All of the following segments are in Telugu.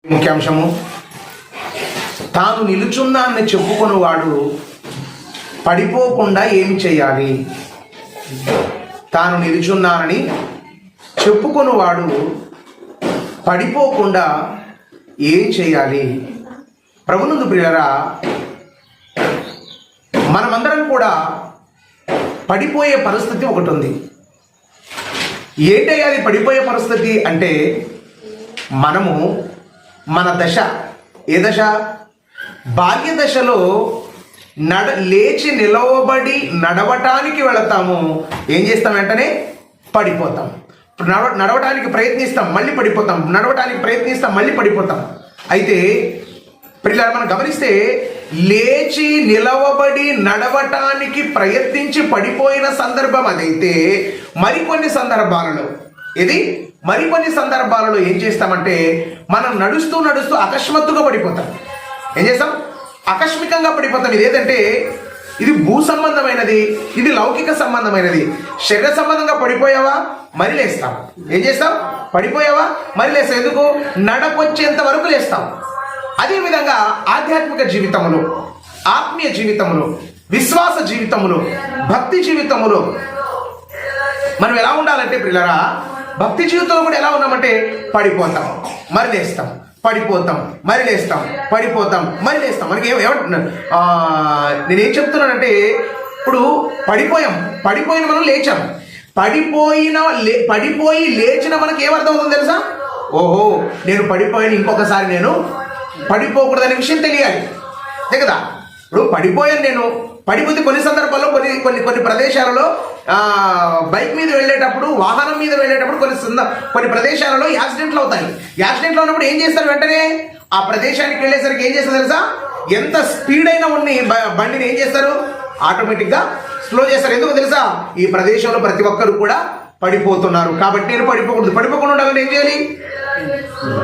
ముఖ్యాంశము, తాను నిలుచున్నానని చెప్పుకొనివాడు పడిపోకుండా ఏమి చేయాలి? తాను నిలుచున్నానని చెప్పుకొనివాడు పడిపోకుండా ఏం చేయాలి? ప్రభునందు ప్రియులారా, మనమందరం కూడా పడిపోయే పరిస్థితి ఒకటి ఉంది. ఏంటయ్యా అది పడిపోయే పరిస్థితి అంటే, మనము మన దశ, ఏ దశ? బాల్య దశలో లేచి నిలవబడి నడవటానికి వెళతాము. ఏం చేస్తాం? వెంటనే పడిపోతాం. నడవటానికి ప్రయత్నిస్తాం, మళ్ళీ పడిపోతాం. నడవటానికి ప్రయత్నిస్తాం, మళ్ళీ పడిపోతాం. అయితే ప్రియులారా, మనం గమనిస్తే లేచి నిలవబడి నడవటానికి ప్రయత్నించి పడిపోయిన సందర్భం అదైతే, మరికొన్ని సందర్భాలలో ఏం చేస్తామంటే, మనం నడుస్తూ అకస్మాత్తుగా పడిపోతాం. ఏం చేస్తాం? ఆకస్మికంగా పడిపోతాం. ఇది ఏదంటే, ఇది భూ సంబంధమైనది, ఇది లౌకిక సంబంధమైనది. శరీర సంబంధంగా పడిపోయావా, మరి లేస్తాం. ఏం చేస్తాం? పడిపోయావా, మరి లేస్తాం. ఎందుకు? నడకొచ్చేంత వరకు లేస్తాం. అదేవిధంగా ఆధ్యాత్మిక జీవితంలో, ఆత్మీయ జీవితంలో, విశ్వాస జీవితంలో, భక్తి జీవితంలో మనం ఎలా ఉండాలంటే ప్రియులారా, భక్తి జీవితంలో కూడా ఎలా ఉన్నామంటే, పడిపోతాం, మరి లేస్తాం, పడిపోతాం, మరి లేస్తాం, పడిపోతాం, మరి లేస్తాం. మనకి ఏమంటున్నాను, నేనేం చెప్తున్నానంటే, ఇప్పుడు పడిపోయిన మనం లేచాం. పడిపోయి లేచిన మనకి ఏమర్థం అవుతుంది తెలుసా? ఓహో, నేను పడిపోయిన, ఇంకొకసారి నేను పడిపోకూడదనే విషయం తెలియాలి కదా. ఇప్పుడు పడిపోయాను, నేను పడిపోతే కొన్ని సందర్భాల్లో కొన్ని ప్రదేశాలలో బైక్ మీద వెళ్ళేటప్పుడు, వాహనం మీద వెళ్ళేటప్పుడు కొన్ని ప్రదేశాలలో యాక్సిడెంట్లు అవుతాయి. యాక్సిడెంట్లు ఉన్నప్పుడు ఏం చేస్తారు? వెంటనే ఆ ప్రదేశానికి వెళ్ళేసరికి ఏం చేస్తారు తెలుసా? ఎంత స్పీడ్ అయినా ఉన్ని బండిని ఏం చేస్తారు? ఆటోమేటిక్గా స్లో చేస్తారు. ఎందుకు తెలుసా? ఈ ప్రదేశంలో ప్రతి ఒక్కరు కూడా పడిపోతున్నారు కాబట్టి నేను పడిపోకుండా ఉండాలంటే ఏం చేయాలి?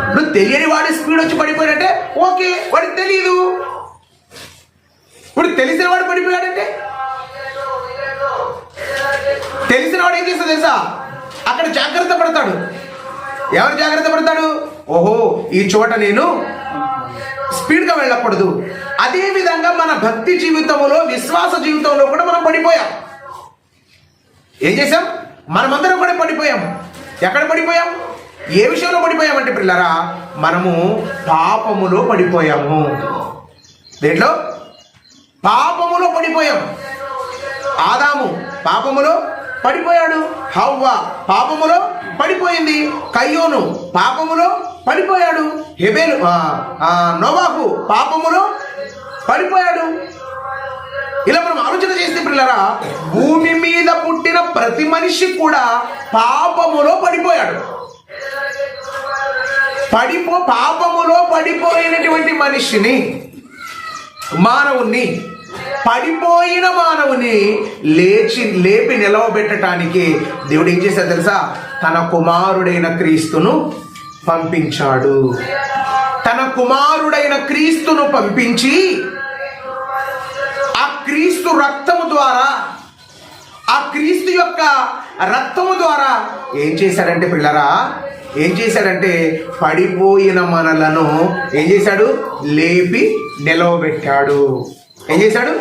ఇప్పుడు తెలియని వాడి స్పీడ్ వచ్చి పడిపోయాడంటే ఓకే, వాడికి తెలియదు. ఇప్పుడు తెలిసిన వాడు పడిపోయాడంటే, తెలిసిన వాడు ఏం చేస్తాడు తెలుసా? అక్కడ జాగ్రత్త పడతాడు. ఎవరు జాగ్రత్త పడతాడు? ఓహో, ఈ చోట నేను స్పీడ్గా వెళ్ళకూడదు. అదే విధంగా మన భక్తి జీవితంలో, విశ్వాస జీవితంలో కూడా మనం పడిపోయాం. ఏం చేసాం? మనమందరం కూడా పడిపోయాం. ఎక్కడ పడిపోయాం? ఏ విషయంలో పడిపోయామంటే పిల్లరా, మనము పాపములో పడిపోయాము. దేంట్లో? పాపములో పడిపోయాం. ఆదాము పాపములో పడిపోయాడు, హవ్వ పాపములో పడిపోయింది, కయ్యోను పాపములో పడిపోయాడు, హెబెలు నోవాహు పాపములో పడిపోయాడు. ఇలా మనం ఆలోచన చేస్తే పిల్లరా, భూమి మీద పుట్టిన ప్రతి మనిషి కూడా పాపములో పడిపోయాడు. పాపములో పడిపోయినటువంటి మనిషిని, పడిపోయిన మానవుని లేపి నిలవబెట్టడానికి దేవుడు ఏం చేశాడు తెలుసా? తన కుమారుడైన క్రీస్తును పంపించాడు. తన కుమారుడైన క్రీస్తును పంపించి, ఆ క్రీస్తు రక్తము ద్వారా, ఆ క్రీస్తు యొక్క రక్తము ద్వారా ఏం చేశాడంటే పిల్లరా, ఏం చేశాడంటే పడిపోయిన మనలను ఏం చేశాడు? లేపి నిలవబెట్టాడు. ఏం చేశాడు?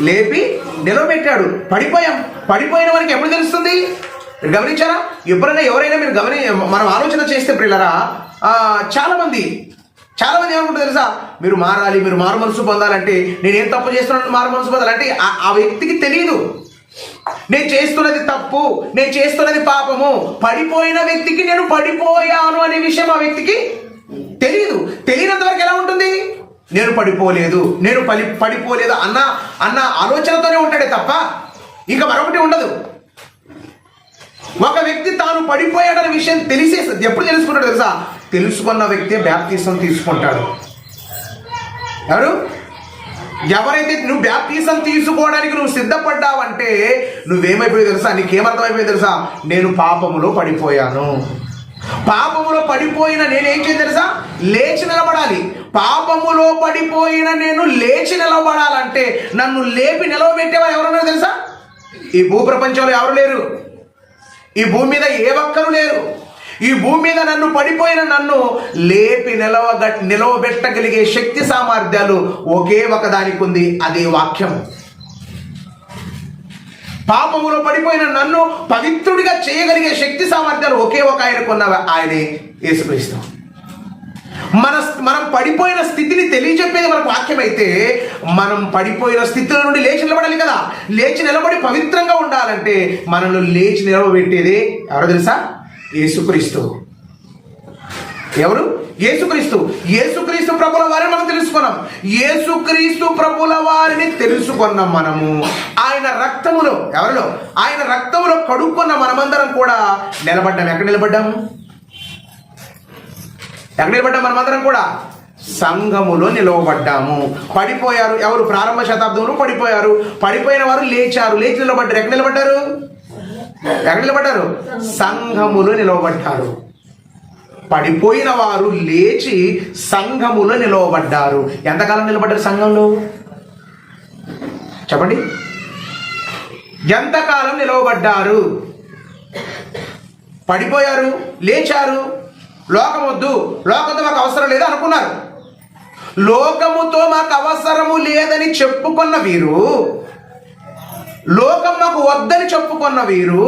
లేపి నిలవబెట్టాడు. పడిపోయిన మనకి ఎప్పుడు తెలుస్తుంది? మీరు గమనించారా? ఎవరైనా మీరు మనం ఆలోచన చేస్తే పిల్లరా, చాలా మంది ఏమనుకుంటారు తెలుసా? మీరు మారాలి, మీరు మారు మనసు పొందాలంటే, నేనేం తప్పు చేస్తున్నాను మారు మనసు పొందాలంటే ఆ వ్యక్తికి తెలియదు. నేను చేస్తున్నది తప్పు, నేను చేస్తున్నది పాపము. పడిపోయిన వ్యక్తికి నేను పడిపోయాను అనే విషయం ఆ వ్యక్తికి తెలియదు. తెలియనంత వరకు ఎలా ఉంటుంది? నేను పడిపోలేదు అన్న ఆలోచనతోనే ఉంటాడే తప్ప ఇంకా మరొకటి ఉండదు. ఒక వ్యక్తి తాను పడిపోయాడనే విషయం ఎప్పుడు తెలుసుకుంటాడు తెలుసా? తెలుసుకున్న వ్యక్తి బాప్తిసం తీసుకుంటాడు. ఎవరైతే నువ్వు బాప్తిసం తీసుకోవడానికి నువ్వు సిద్ధపడ్డావంటే నువ్వేమైపోయింది తెలుసా? నీకేమర్థమైపోయింది తెలుసా? నేను పాపములో పడిపోయాను. పాపములో పడిపోయిన నేనేం చేయాలి తెలుసా? లేచి నిలబడాలి. పాపములో పడిపోయిన నేను లేచి నిలబడాలంటే నన్ను లేపి నిలవబెట్టేవారు ఎవరున్నారు తెలుసా? ఈ భూప్రపంచంలో ఎవరు లేరు. ఈ భూమి మీద ఏ ఒక్కరు లేరు. ఈ భూమి మీద నన్ను పడిపోయిన నన్ను లేపి నిలవబెట్టగలిగే శక్తి సామర్థ్యాలు ఒకే ఒకదానికి ఉంది, అదే వాక్యం. పాపములో పడిపోయిన నన్ను పవిత్రుడిగా చేయగలిగే శక్తి సామర్థ్యాలు ఒకే ఒక ఆయనకున్న ఆయనే యేసుక్రీస్తు. మనం పడిపోయిన స్థితిని తెలియజెప్పేది మనకు వాక్యం అయితే, మనం పడిపోయిన స్థితిలో నుండి లేచి నిలబడాలి కదా. లేచి నిలబడి పవిత్రంగా ఉండాలంటే మనల్ని లేచి నిలవబెట్టేదే ఎవరో తెలుసా? యేసుక్రీస్తు. ఎవరు? యేసుక్రీస్తు. యేసుక్రీస్తు ప్రభుల వారిని మనం తెలుసుకున్నాం. యేసుక్రీస్తు ప్రభుల వారిని తెలుసుకున్నాం మనము. ఆయన రక్తములో, ఎవరిలో? ఆయన రక్తములో కడుక్కున్న మనమందరం కూడా నిలబడ్డాం. ఎక్కడ నిలబడ్డాము? ఎక్కడ నిలబడ్డాం? మనమందరం కూడా సంఘములో నిలవబడ్డాము. పడిపోయారు ఎవరు? ప్రారంభ శతాబ్దంలో పడిపోయారు. పడిపోయిన వారు లేచారు, లేచి నిలబడ్డారు. ఎక్కడ నిలబడ్డారు? ఎక్కడ నిలబడ్డారు? సంఘములో నిలవబడ్డారు. పడిపోయిన వారు లేచి సంఘములో నిలవబడ్డారు. ఎంతకాలం నిలబడ్డారు సంఘంలో? చెప్పండి, ఎంతకాలం నిలవబడ్డారు? పడిపోయారు, లేచారు. లోకమొద్దు, లోకంతో మాకు అవసరం లేదు అనుకున్నారు. లోకముతో మాకు అవసరము లేదని చెప్పుకున్న వీరు, లోకం మాకు వద్దని చెప్పుకున్న వీరు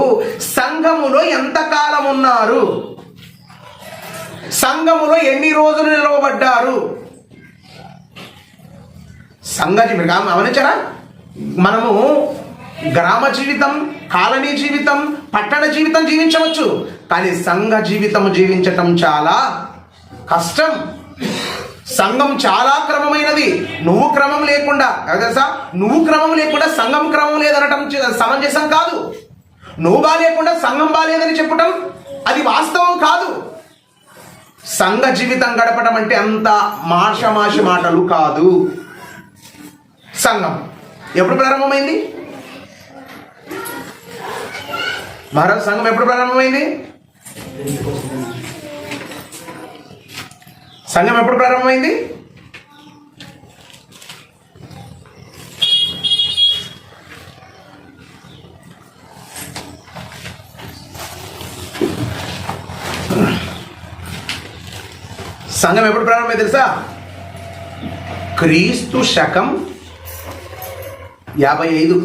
సంఘములో ఎంతకాలం ఉన్నారు? సంఘములో ఎన్ని రోజులు నిలవబడ్డారు? సంఘజీవి గమనించారా? మనము గ్రామ జీవితం, కాలనీ జీవితం, పట్టణ జీవితం జీవించవచ్చు, కానీ సంఘ జీవితం జీవించటం చాలా కష్టం. సంఘం చాలా క్రమమైనది. నువ్వు క్రమం లేకుండా, తెలుసా, నువ్వు క్రమం లేకుండా సంఘం క్రమం లేదనటం సమంజసం కాదు. నువ్వు బాలేకుండా సంఘం బాలేదని చెప్పటం అది వాస్తవం కాదు. సంఘ జీవితం గడపడం అంటే అంత మాషమాషి మాటలు కాదు. సంఘం ఎప్పుడు ప్రారంభమైంది? మహారాజ్, సంఘం ఎప్పుడు ప్రారంభమైంది? సంఘం ఎప్పుడు ప్రారంభమైంది? సంఘం ఎప్పుడు ప్రారంభమైంది తెలుసా? క్రీస్తు శకం 55.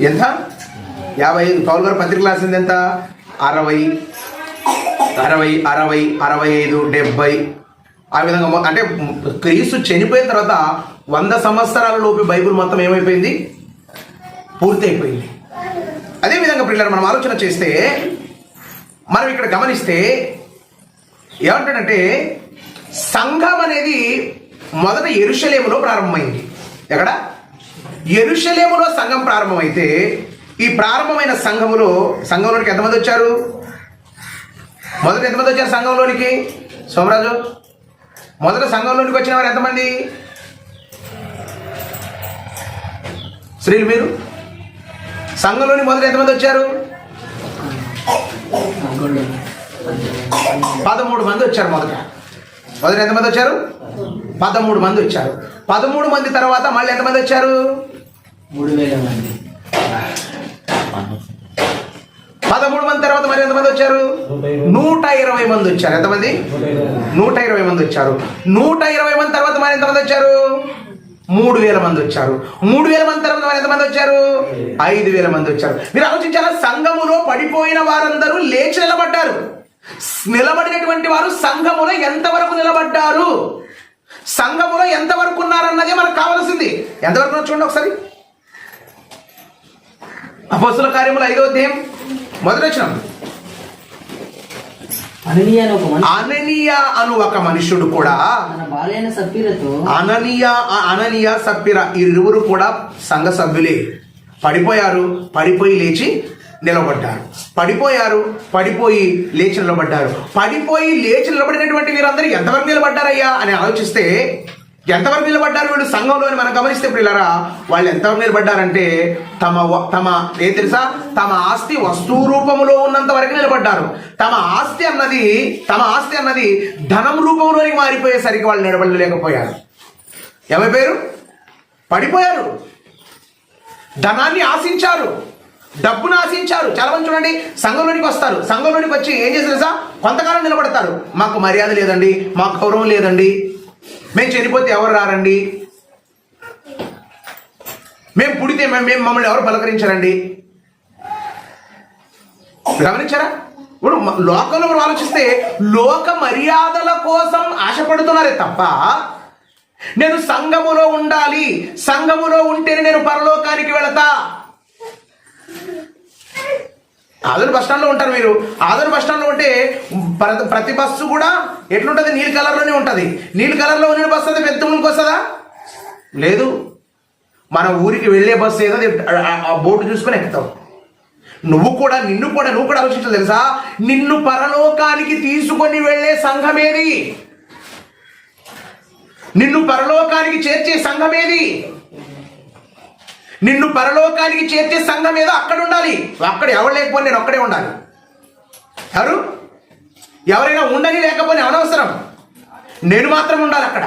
ఎంత? 55. పౌలు గారు పత్రిక రాసింది ఎంత? 60, 65, 70. ఆ విధంగా అంటే క్రీస్తు చనిపోయిన తర్వాత 100 సంవత్సరాల లోపు బైబిల్ మొత్తం ఏమైపోయింది? పూర్తి అయిపోయింది. అదేవిధంగా పిల్లలు మనం ఆలోచన చేస్తే, మనం ఇక్కడ గమనిస్తే ఏమంటాడంటే, సంఘం అనేది మొదట యెరూషలేములో ప్రారంభమైంది. ఎక్కడ? యెరూషలేములో సంఘం ప్రారంభమైతే, ఈ ప్రారంభమైన సంఘంలోనికి ఎంతమంది వచ్చారు? మొదట ఎంతమంది వచ్చారు సంఘంలోనికి? సోమరాజు, మొదట సంఘంలోనికి వచ్చిన వారు ఎంతమంది? స్త్రీలు మీరు సంఘంలోని మొదట ఎంతమంది వచ్చారు? 13 మంది వచ్చారు. మొదట ఎంతమంది వచ్చారు? 13 మంది వచ్చారు. 13 మంది తర్వాత మళ్ళీ ఎంతమంది వచ్చారు? 3000 మంది. 13 మంది తర్వాత మరి ఎంతమంది వచ్చారు? 120 మంది వచ్చారు. ఎంతమంది? 120 మంది వచ్చారు. 120 మంది తర్వాత మరి ఎంతమంది వచ్చారు? 3000 మంది వచ్చారు. 3000 మంది తర్వాత మరి ఎంతమంది వచ్చారు? 5000 మంది వచ్చారు. మీరు ఆలోచించారా? సంఘములో పడిపోయిన వారందరూ లేచి నిలబడ్డారు. నిలబడినటువంటి వారు సంఘములో ఎంతవరకు నిలబడ్డారు, సంఘములో ఎంతవరకు ఉన్నారన్నదే మనకు కావాల్సింది. ఎంతవరకు చూడండి ఒకసారి. అపోస్తలుల కార్యములు 5వ అధ్యాయం మొదటి వచనం. అననీయ అను ఒక మనుషుడు కూడా, అననీయ సప్పిర ఇరువురు కూడా సంఘ సభ్యులే. పడిపోయి లేచి నిలబడ్డారు. పడిపోయి లేచి నిలబడ్డారు. పడిపోయి లేచి నిలబడినటువంటి వీరందరూ ఎంతవరకు నిలబడ్డారయ్యా అని ఆలోచిస్తే, ఎంతవరకు నిలబడ్డారు వీళ్ళు సంఘంలో అని మనం గమనిస్తే పిల్లరా, వాళ్ళు ఎంతవరకు నిలబడ్డారంటే ఏం తెలుసా, తమ ఆస్తి వస్తువు రూపంలో ఉన్నంత వరకు నిలబడ్డారు. తమ ఆస్తి అన్నది ధనం రూపంలోనికి మారిపోయేసరికి వాళ్ళు నిలబడలేకపోయారు. ఏమైపోయారు? పడిపోయారు. ధనాన్ని ఆశించారు, డబ్బును ఆశించారు. చాలా మంది చూడండి, సంఘంలోనికి వస్తారు, సంఘంలోనికి వచ్చి ఏం చేస్తారు సార్, కొంతకాలం నిలబడతారు. మాకు మర్యాద లేదండి, మాకు గౌరవం లేదండి, మేము చనిపోతే ఎవరు రారండి, మేము పుడితే మేము మమ్మల్ని ఎవరు పలకరించారండి. గమనించారా? ఇప్పుడు లోకంలో మనం ఆలోచిస్తే లోక మర్యాదల కోసం ఆశపడుతున్నారే తప్ప, నేను సంఘములో ఉండాలి, సంఘములో ఉంటేనే నేను పరలోకానికి వెళతా. ఆదోని బస్ స్టాండ్లో ఉంటారు మీరు. ఆదోని బస్ స్టాండ్లో ఉంటే ప్రతి బస్సు కూడా ఎట్లుంటుంది, నీలి కలర్లోనే ఉంటుంది. నీలి కలర్లో ఉన్న బస్సు అయితే పెద్ద ముందుకు వస్తుందా? లేదు. మన ఊరికి వెళ్ళే బస్సు ఏదో ఆ బోర్డు చూసుకొని ఎక్కుతావు. నువ్వు కూడా ఆలోచించాలి తెలుసా, నిన్ను పరలోకానికి తీసుకొని వెళ్ళే సంఘమేది, నిన్ను పరలోకానికి చేర్చే సంఘమేది, నిన్ను పరలోకానికి చేర్చే సంఘం ఏదో అక్కడ ఉండాలి. అక్కడ ఎవరు లేకపోతే నేను ఒక్కడే ఉండాలి. ఎవరైనా ఉండని లేకపోతే అనవసరం, నేను మాత్రం ఉండాలి అక్కడ.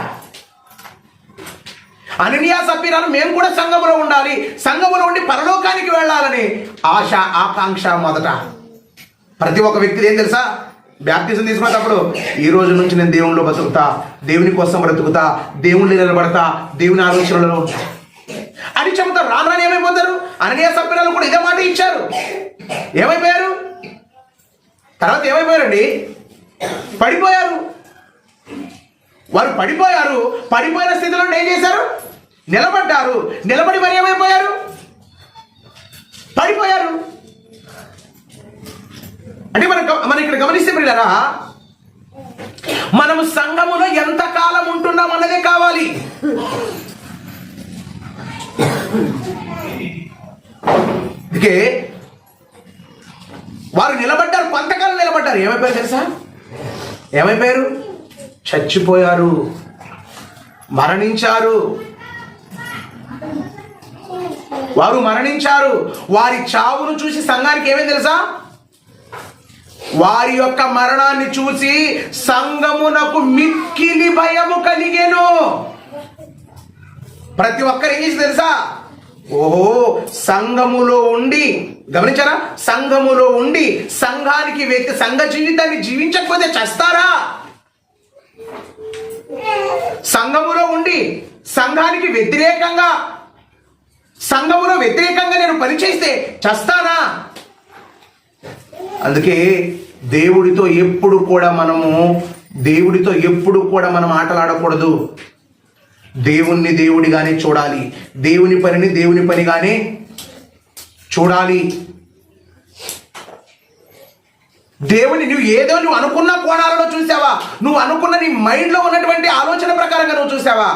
అననీయ సప్పీరాలు మేము కూడా సంఘములో ఉండాలి, సంఘములో ఉండి పరలోకానికి వెళ్ళాలని ఆశ, ఆకాంక్ష. మొదట ప్రతి ఒక్క వ్యక్తి ఏం తెలుసా, బ్యాప్టిజం తీసుకునేటప్పుడు ఈ రోజు నుంచి నేను దేవునిలో బతుకుతా, దేవుని కోసం బ్రతుకుతా, దేవుని నిలబడతా, దేవుని ఆలోచనలలో ఉంటా అని చెబుతారు. రాను ఏమైపోతారు? అననీయ సప్పీరాలు కూడా ఇదే మాట ఇచ్చారు. ఏమైపోయారు? తర్వాత ఏమైపోయారండి? పడిపోయారు. వారు పడిపోయారు. పడిపోయిన స్థితిలో ఏం చేశారు? నిలబడ్డారు. నిలబడి మరి ఏమైపోయారు? పడిపోయారు. అంటే మనం ఇక్కడ గమనిస్తే పిల్లరా, మనము సంఘములో ఎంత కాలం ఉంటున్నాం అన్నదే కావాలి. అందుకే వారు నిలబడ్డారు, కొంతకాలం నిలబడ్డారు. ఏమైపోయారు తెలుసా? ఏమైపోయారు? చచ్చిపోయారు, మరణించారు. వారు మరణించారు. వారి చావును చూసి సంఘానికి ఏమైంది తెలుసా? వారి యొక్క మరణాన్ని చూసి సంఘమునకు మిక్కిలి భయము కలిగెను. ప్రతి ఒక్కరు ఏం చేసి తెలుసా? ఓహో, సంఘములో ఉండి, గమనించారా, సంఘములో ఉండి సంఘానికి వ్యక్తి సంఘ జీవితాన్ని జీవించకపోతే చస్తారా? సంఘములో ఉండి సంఘానికి వ్యతిరేకంగా, సంఘములో వ్యతిరేకంగా నేను పనిచేస్తే చస్తానా? అందుకే దేవుడితో ఎప్పుడు కూడా మనం ఆటలాడకూడదు. దేవుణ్ణి దేవుడిగానే చూడాలి, దేవుని పనిని దేవుని పనిగానే చూడాలి. దేవుని నువ్వు అనుకున్న కోణాలలో చూసావా? నువ్వు అనుకున్న నీ మైండ్లో ఉన్నటువంటి ఆలోచన ప్రకారంగా నువ్వు చూసావా?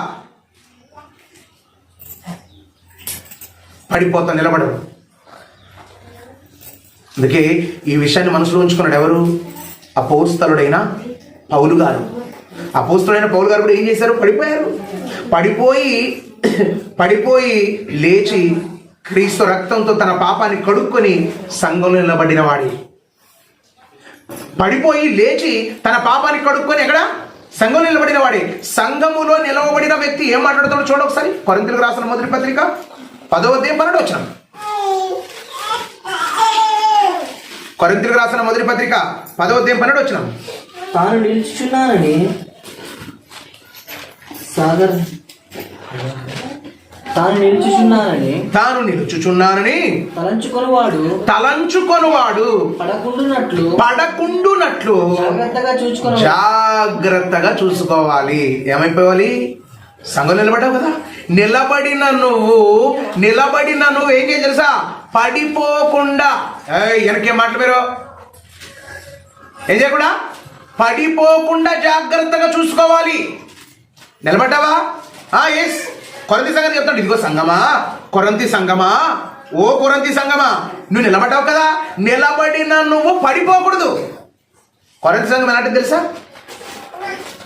పడిపోతా, నిలబడవు. అందుకే ఈ విషయాన్ని మనసులో ఉంచుకున్నాడు ఎవరు? అపోస్తలుడైన పౌలు గారు. అపోస్తలుడైన పౌలు గారు కూడా ఏం చేశారు? పడిపోయారు. పడిపోయి లేచి క్రీస్తు రక్తంతో తన పాపాన్ని కడుక్కొని సంఘంలో నిలబడిన వాడి. పడిపోయి లేచి తన పాపాన్ని కడుక్కొని ఎక్కడ? సంఘంలో నిలబడిన వాడి. సంఘములో నిలవబడిన వ్యక్తి ఏం మాట్లాడుతాడో చూడ ఒకసారి. కొరింథీయులకు రాసిన మొదటి పత్రిక 10వ అధ్యాయం 12వ వచనం. కొరింథీయులకు రాసిన మొదటి పత్రిక 10వ అధ్యాయం 12వ వచనం. తాను నిలుచుచున్నానని తలంచుకొనువాడు పడకుండునట్లు జాగ్రత్తగా చూసుకోవాలి. ఏమైపోవాలి? సంఘం నిలబడ్డావు కదా, నిలబడిన నువ్వు ఏం చేయాలి తెలుసా? పడిపోకుండా. వెనకేం మాటలు మీరు ఏం చేయకుండా? పడిపోకుండా జాగ్రత్తగా చూసుకోవాలి. నిలబడ్డావా? ఎస్. కొరంతి సంఘం చెప్తాడు, ఇదిగో సంఘమా, కొరంతి సంఘమా, ఓ కొరంతి సంఘమా, నువ్వు నిలబడ్డావు కదా, నిలబడిన నువ్వు పడిపోకూడదు. కొరంతి సంఘం ఎలాంటిది తెలుసా?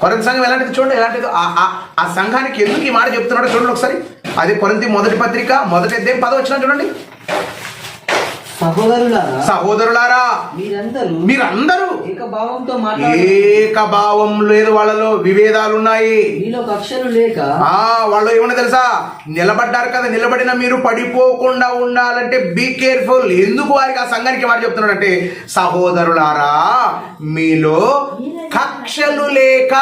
కొరంతి సంఘం ఎలాంటిది చూడండి, ఎలాంటిది. ఆ సంఘానికి ఎందుకు ఈ మాట చెప్తున్నాడో చూడండి ఒకసారి. అది కొరింథీ మొదటి పత్రిక 1వ అధ్యాయం 10వ వచనం చూడండి. సహోదరులారా మీరందరూ ఏకభావంతో ఏకభావం లేదు, వాళ్ళలో విభేదాలు ఉన్నాయి. మీలో కక్షలు లేక వాళ్ళు ఏమన్నా తెలుసా, నిలబడ్డారు కదా, నిలబడిన మీరు పడిపోకుండా ఉండాలంటే బీ కేర్ఫుల్. ఎందుకు వారికి ఆ సంఘానికి వారు చెప్తున్నాడంటే, సహోదరులారా మీలో కక్షలు లేక,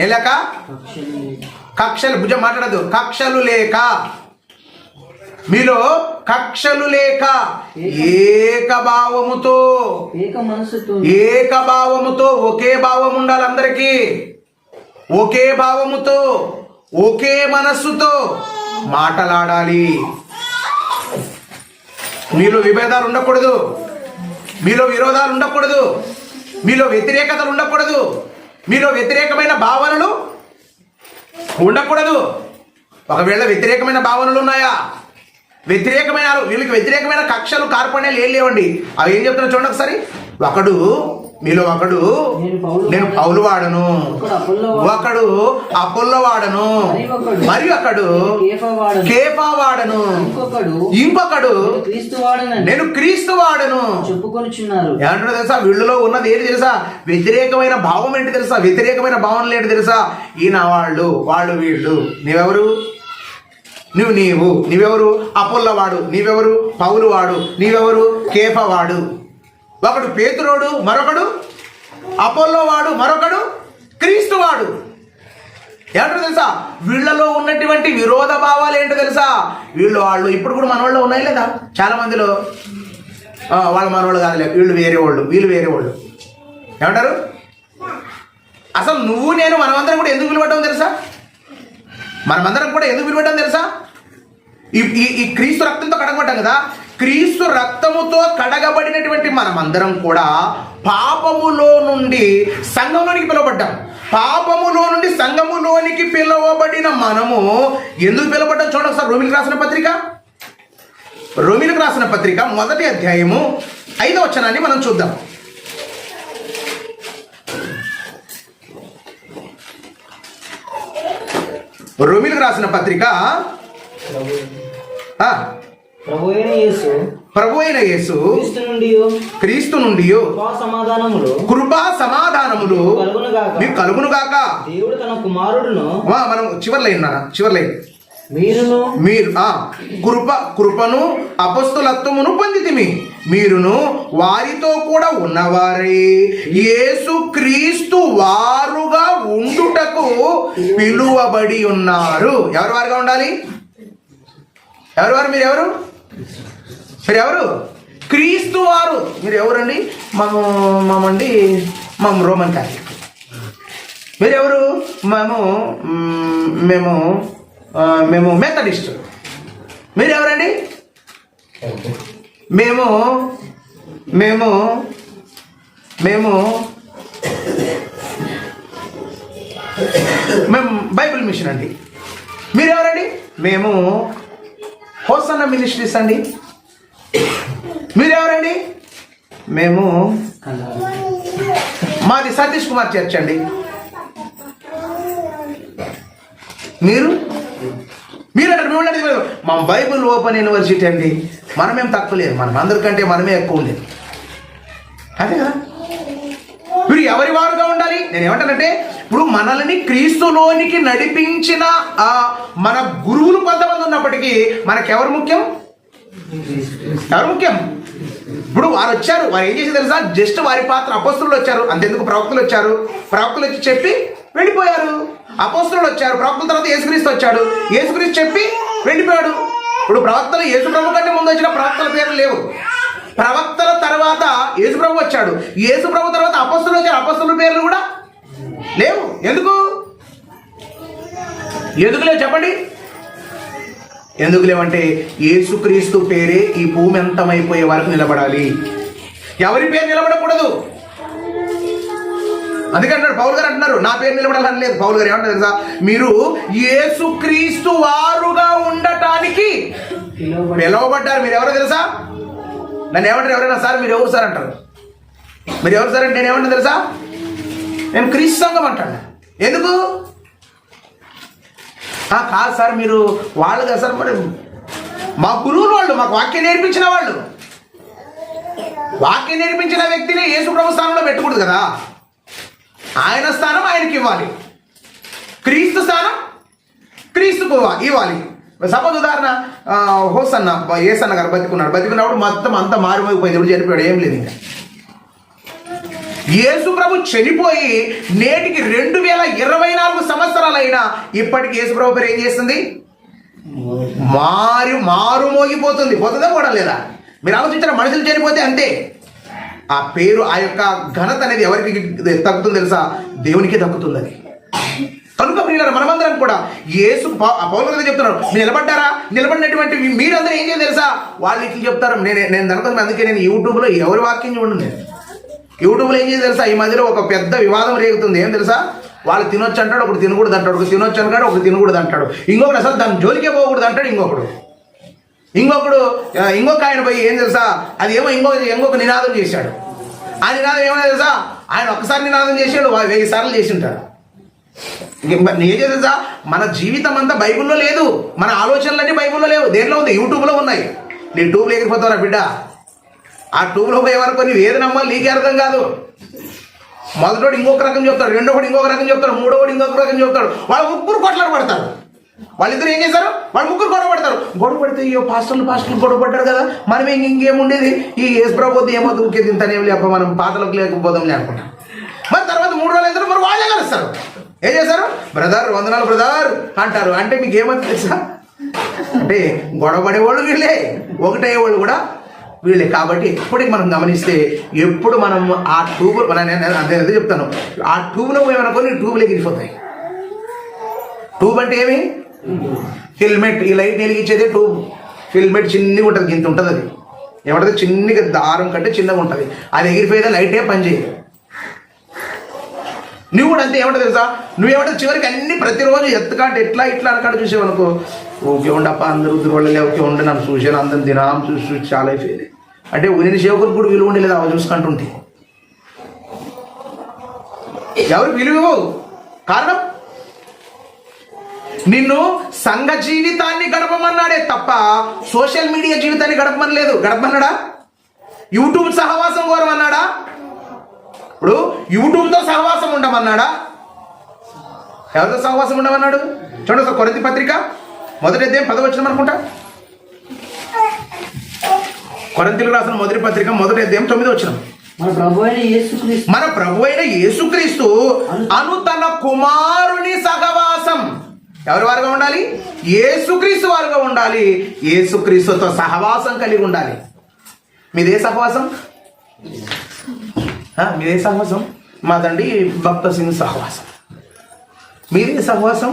ఏ లేక, కక్షలు భుజం మాట్లాడదు, కక్షలు లేక, మీలో కక్షలు లేక ఏకభావముతో, ఏకభావముతో, ఒకే భావం ఉండాలి అందరికీ, ఒకే భావముతో ఒకే మనస్సుతో మాటలాడాలి. మీలో విభేదాలు ఉండకూడదు, మీలో విరోధాలు ఉండకూడదు, మీలో వ్యతిరేకతలు ఉండకూడదు, మీలో వ్యతిరేకమైన భావనలు ఉండకూడదు. ఒకవేళ వ్యతిరేకమైన భావనలు ఉన్నాయా, వ్యతిరేకమైన వీళ్ళకి వ్యతిరేకమైన కక్షలు కార్పణ్యాలు ఏం లేవండి. అవి ఏం చెప్తున్నా చూడండి ఒకసారి. మీలో ఒకడు నేను పౌలు వాడను, ఒకడు అపోల్లో వాడను, మరి ఒకడు కేఫా వాడను, ఇంకొకడు నేను క్రీస్తు వాడను చెప్పుకొనిచున్నారు. ఏమంటారు తెలుసా, వీళ్ళలో ఉన్నది ఏంటి తెలుసా, వ్యతిరేకమైన భావం ఏంటి తెలుసా, వ్యతిరేకమైన భావనలు ఏంటి తెలుసా. ఈయన వాళ్ళు వీళ్ళు. నీవెవరు, నీవెవరు, అపోల్లో వాడు, నీవెవరు, పౌలు వాడు, నీవెవరు, కేఫా వాడు. ఒకడు పేతురోడు, మరొకడు అపోల్లో వాడు, మరొకడు క్రీస్తు వాడు. ఏమంటారు తెలుసా, వీళ్ళలో ఉన్నటువంటి విరోధ భావాలు ఏంటో తెలుసా. వాళ్ళు ఇప్పుడు కూడా మనవాళ్ళు ఉన్నాయి లేదా, చాలా మందిలో వాళ్ళ మనవాళ్ళు కాదులే, వీళ్ళు వేరే వాళ్ళు, వీళ్ళు వేరే వాళ్ళు. ఏమంటారు, అసలు నువ్వు నేను మనమందరం కూడా ఎందుకు పిలువడ్డాం తెలుసా, మనమందరం కూడా ఎందుకు పిలువడ్డాం తెలుసా. ఈ క్రీస్తు రక్తంతో కడగబడ్డాం కదా, క్రీస్తు రక్తముతో కడగబడినటువంటి మనమందరం కూడా పాపములో నుండి సంఘములోనికి పిలువబడ్డాం. పాపములో నుండి సంఘములోనికి పిలువబడిన మనము ఎందుకు పిలువబడ్డాం చూడండి ఒకసారి. రోమిలకు రాసిన పత్రిక 1వ అధ్యాయము 5వ వచనాన్ని మనం చూద్దాం. రోమిలకు రాసిన పత్రిక ప్రభు అయిన యేసు క్రీస్తు నుండి కృపా సమాధానములు మీకు కలుగును గాక. దేవుడు తన కుమారుడును, మనం చివర్లైన్ మీరు కృపను అపొస్తలత్వమును పొందితిమి, మీరును వారితో కూడా ఉన్నవారై యేసు క్రీస్తు వారుగా ఉండుటకు పిలువబడి ఉన్నారు. ఎవరు వారుగా ఉండాలి, ఎవరు మీరు ఎవరు, క్రీస్తు వారు. మీరు ఎవరండి, మేము రోమన్ క్యాథలిక్. మీరెవరు, మేము మెథడిస్ట్. మీరెవరండి, మేము బైబిల్ మిషన్ అండి. మీరెవరండి, మేము హోసన్న మినిస్ట్రీస్ అండి. మీరెవరండి, మాది సతీష్ కుమార్ చర్చ్ అండి. మీరంటారు మా బైబిల్ ఓపెన్ యూనివర్సిటీ అండి. మనమేం తక్కువ లేదు, మనం అందరికంటే మనమే ఎక్కువ ఉండేది. అదే కదా, మీరు ఎవరి వారుగా ఉండాలి. నేను ఏమంటానంటే, ఇప్పుడు మనల్ని క్రీస్తులోనికి నడిపించిన మన గురువులు కొంతమంది ఉన్నప్పటికీ మనకెవరు ముఖ్యం, ఎవరు ముఖ్యం. ఇప్పుడు వారు వచ్చారు, వారు ఏం చేసి తెలుసా, జస్ట్ వారి పాత్ర. అపోస్తలులు వచ్చారు, అంతెందుకు ప్రవక్తలు వచ్చారు, ప్రవక్తలు వచ్చి చెప్పి వెళ్ళిపోయారు. అపోస్తలులు వచ్చారు, ప్రవక్తల తర్వాత యేసుక్రీస్తు వచ్చాడు, యేసుక్రీస్తు చెప్పి వెళ్ళిపోయాడు. ఇప్పుడు ప్రవక్తలు యేసు ప్రభు కంటే ముందు వచ్చిన ప్రవక్తల పేర్లు లేవు. ప్రవక్తల తర్వాత యేసు ప్రభు వచ్చాడు, యేసు ప్రభు తర్వాత అపోస్తలులు వచ్చారు, అపోస్తలుల పేర్లు కూడా లేవు. ఎందుకు లేవు చెప్పండి. ఎందుకు లేవంటే, యేసుక్రీస్తు పేరే ఈ భూమి అంతమైపోయే వరకు నిలబడాలి, ఎవరి పేరు నిలబడకూడదు. అందుకంటారు పౌలు గారు అంటున్నారు, నా పేరు నిలబడాలని లేదు. పౌలు గారు ఏమంటారు తెలుసా, మీరు యేసుక్రీస్తు వారుగా ఉండటానికి పిలువబడ్డారు. మీరు ఎవరో తెలుసా, నన్ను ఏమంటారు ఎవరైనా, సార్ మీరు ఎవరు సార్ అంటారు. మీరు ఎవరు సార్ అంటే నేను ఏమంటాను తెలుసా, నేను క్రీస్తు సంఘం అంటాను. ఎందుకు, కాదు సార్ మీరు వాళ్ళు కదా సార్, మరి మా గురువులు వాళ్ళు, మాకు వాక్యం నేర్పించిన వాళ్ళు. వాక్యం నేర్పించిన వ్యక్తిని యేసు ప్రభు స్థానంలో పెట్టకూడదు కదా. ఆయన స్థానం ఆయనకి ఇవ్వాలి, క్రీస్తు స్థానం క్రీస్తుకు ఇవ్వాలి. సపోజ్ ఉదాహరణ హోసన్న ఏసన్న గారు బతికున్నప్పుడు మొత్తం అంతా మారిపోయిపోయింది. ఇప్పుడు చనిపోయాడు, ఏం లేదు. ఇంకా యేసు ప్రభు చనిపోయి నేటికి 2024 సంవత్సరాలైనా ఇప్పటికి యేసు ప్రభు పేరు ఏం చేస్తుంది? మారు మోగిపోతుంది. పోతుందా కూడా లేదా? మీరు ఆలోచించారా? మనుషులు చనిపోతే అంతే. ఆ పేరు, ఆ యొక్క ఘనత అనేది ఎవరికి తగ్గుతుంది తెలుసా? దేవునికి తగ్గుతుంది అది. కనుక ప్రియులారా, మనమందరం కూడా యేసు పౌలు గారు చెప్తున్నారు, మీరు నిలబడ్డారా? నిలబడినటువంటి మీరందరూ ఏం చేయాలి తెలుసా? వాళ్ళు ఇట్లా చెప్తారు. నేను అనుకుంటున్నాను, అందుకే నేను యూట్యూబ్లో ఎవరి వాక్యం చూడండి. నేను యూట్యూబ్లో ఏం చేసి తెలుసా? ఈ మధ్యలో ఒక పెద్ద వివాదం రేగుతుంది. ఏం తెలుసా? వాళ్ళు తినొచ్చు అంటాడు, ఒకటి తినకూడదు అంటాడు, ఒకటి తినొచ్చు అంటాడు, ఒకటి తినకూడదు అంటాడు, ఇంకొకటి అసలు దాని జోలికే పోకూడదు అంటాడు, ఇంకొక ఆయన పోయి ఏం తెలుసా? అది ఏమో ఇంకొక నినాదం చేశాడు. ఆ నినాదం ఏమో తెలుసా? ఆయన ఒక్కసారి నినాదం చేసాడు, 1000 సార్లు చేసి ఉంటాడు. ఏం తెలుసా? మన జీవితం అంతా బైబిల్లో లేదు, మన ఆలోచనలన్నీ బైబిల్లో లేవు. దేంట్లో ఉంది? యూట్యూబ్లో ఉన్నాయి. నీ ట్యూబ్లో ఎగిరిపోతారా బిడ్డ? ఆ ట్యూబ్లో పోయే వరకు నీవు ఏది నమ్మాలి నీకే అర్థం కాదు. మొదటోడు ఇంకొక రకం చెప్తాడు, రెండోడు ఇంకొక రకం చెప్తాడు, మూడోడు ఇంకొక రకం చెప్తాడు. వాళ్ళు ముగ్గురు కొట్లాడు పడతారు. వాళ్ళిద్దరు ఏం చేశారు? వాళ్ళు ముగ్గురు గొడవ పడతారు. గొడవ పడితే అయ్యో పాస్టర్లు గొడవ పడ్డారు కదా, మనం ఇంకేముండేది, ఈ యేసు ప్రభు ఏమవుతుంది, ఊరికే తింటానేం లేక మనం పాతలకు లేకపోదాం అనుకుంటాం. మరి తర్వాత 3 రోజులు అయితే మరి వాళ్ళే కలుస్తారు. ఏం చేశారు? బ్రదర్ వందనాలు బ్రదర్ అంటారు. అంటే మీకు ఏమవుతుంది తెలుసా? అంటే గొడవ పడేవాళ్ళు వీళ్ళే, ఒకటయ్యేవాళ్ళు కూడా వీళ్ళే. కాబట్టి ఎప్పటికి మనం గమనిస్తే, ఎప్పుడు మనం ఆ ట్యూబ్, అదే చెప్తాను, ఆ ట్యూబ్లో ఏమనుకొని ట్యూబ్లోకి వెళ్ళిపోతాయి. ట్యూబ్ అంటే ఏమి? హెల్మెట్. ఈ లైట్ వెలిగించేదే ట్యూబ్. హెల్మెట్ చిన్నగా ఉంటుంది, ఇంత ఉంటుంది. అది ఏమంటుంది? చిన్నగా, దారం కంటే చిన్నగా ఉంటుంది. అది ఎగిరిపోయేదా లైటే పనిచేయదు. నువ్వు కూడా అంతే. ఏమంటుంది తెలుసా? నువ్వేమంటుంది చివరికి అన్ని ప్రతిరోజు ఎత్తుకాట ఎట్లా ఇట్లా అనకాడ చూసేవనుకో, ఓకే ఉండప్ప అందరూ ఉద్రోళ్ళలే, ఓకే ఉండి నన్ను చూసాను, అందరిని దినాం చూసి చాలా అయిపోయింది అంటే నేను సేవకులకు కూడా విలువ ఉండేది. అవి చూసుకుంటుంటే ఎవరు విలువ? కారణం నిన్ను సంఘ జీవితాన్ని గడపమన్నాడే తప్ప సోషల్ మీడియా జీవితాన్ని గడపమని లేదు. గడపమన్నాడా? యూట్యూబ్ సహవాసం కోరమన్నాడా? ఇప్పుడు యూట్యూబ్తో సహవాసం ఉండమన్నాడా? ఎవరితో సహవాసం ఉండమన్నాడు? చూడండి సార్, కొరింథీ పత్రిక 1వ అధ్యాయం 10వ వచనం అనుకుంటా. కొరింథీయులకు రాసిన 1వ పత్రిక 1వ అధ్యాయం 9వ వచనం. మన ప్రభు అయిన యేసుక్రీస్తు అను తన కుమారుని సహవాసం ఎవరి వారుగా ఉండాలి? యేసుక్రీస్తు వారుగా ఉండాలి. యేసుక్రీస్తుతో సహవాసం కలిగి ఉండాలి. మీదే సహవాసం? మీదే సహవాసం? మాదండి భక్త సింగ్ సహవాసం. మీదే సహవాసం?